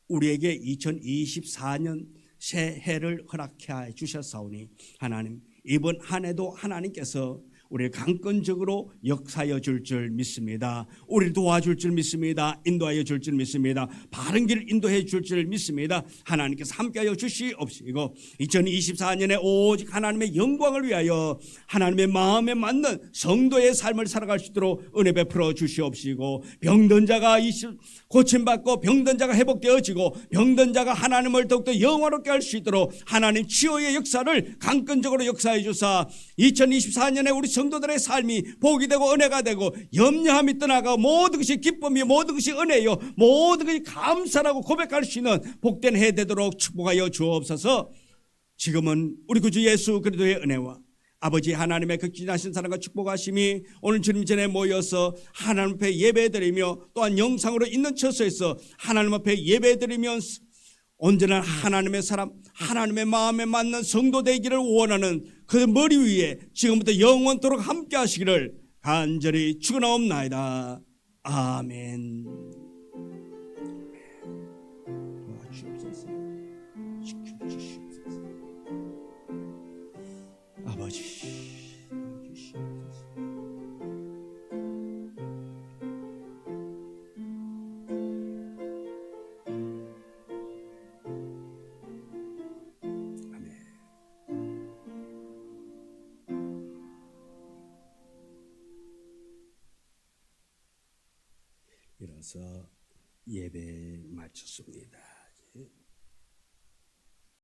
우리에게 2024년 새해를 허락해 주셨사오니 하나님, 이번 한 해도 하나님께서 우리를 강권적으로 역사하여 줄 줄 믿습니다. 우리를 도와줄 줄 믿습니다. 인도하여 줄 줄 믿습니다. 바른 길을 인도해 줄 줄 믿습니다. 하나님께서 함께하여 주시옵시고 2024년에 오직 하나님의 영광을 위하여 하나님의 마음에 맞는 성도의 삶을 살아갈 수 있도록 은혜 베풀어 주시옵시고 병든 자가 고침받고 병든 자가 회복되어지고 병든 자가 하나님을 더욱더 영화롭게 할 수 있도록 하나님 치유의 역사를 강권적으로 역사해 주사 2024년에 우리 성도들의 삶이 복이 되고 은혜가 되고 염려함이 떠나가고 모든 것이 기쁨이 모든 것이 은혜요 모든 것이 감사라고 고백할 수 있는 복된 해 되도록 축복하여 주옵소서. 지금은 우리 구주 예수 그리스도의 은혜와 아버지 하나님의 극진하신 사랑과 축복하심이 오늘 주님 전에 모여서 하나님 앞에 예배드리며 또한 영상으로 있는 처소에서 하나님 앞에 예배드리면서 언제나 하나님의 사람, 하나님의 마음에 맞는 성도 되기를 원하는 그 머리 위에 지금부터 영원토록 함께 하시기를 간절히 축원하옵나이다. 아멘. 이어서 예배 마쳤습니다.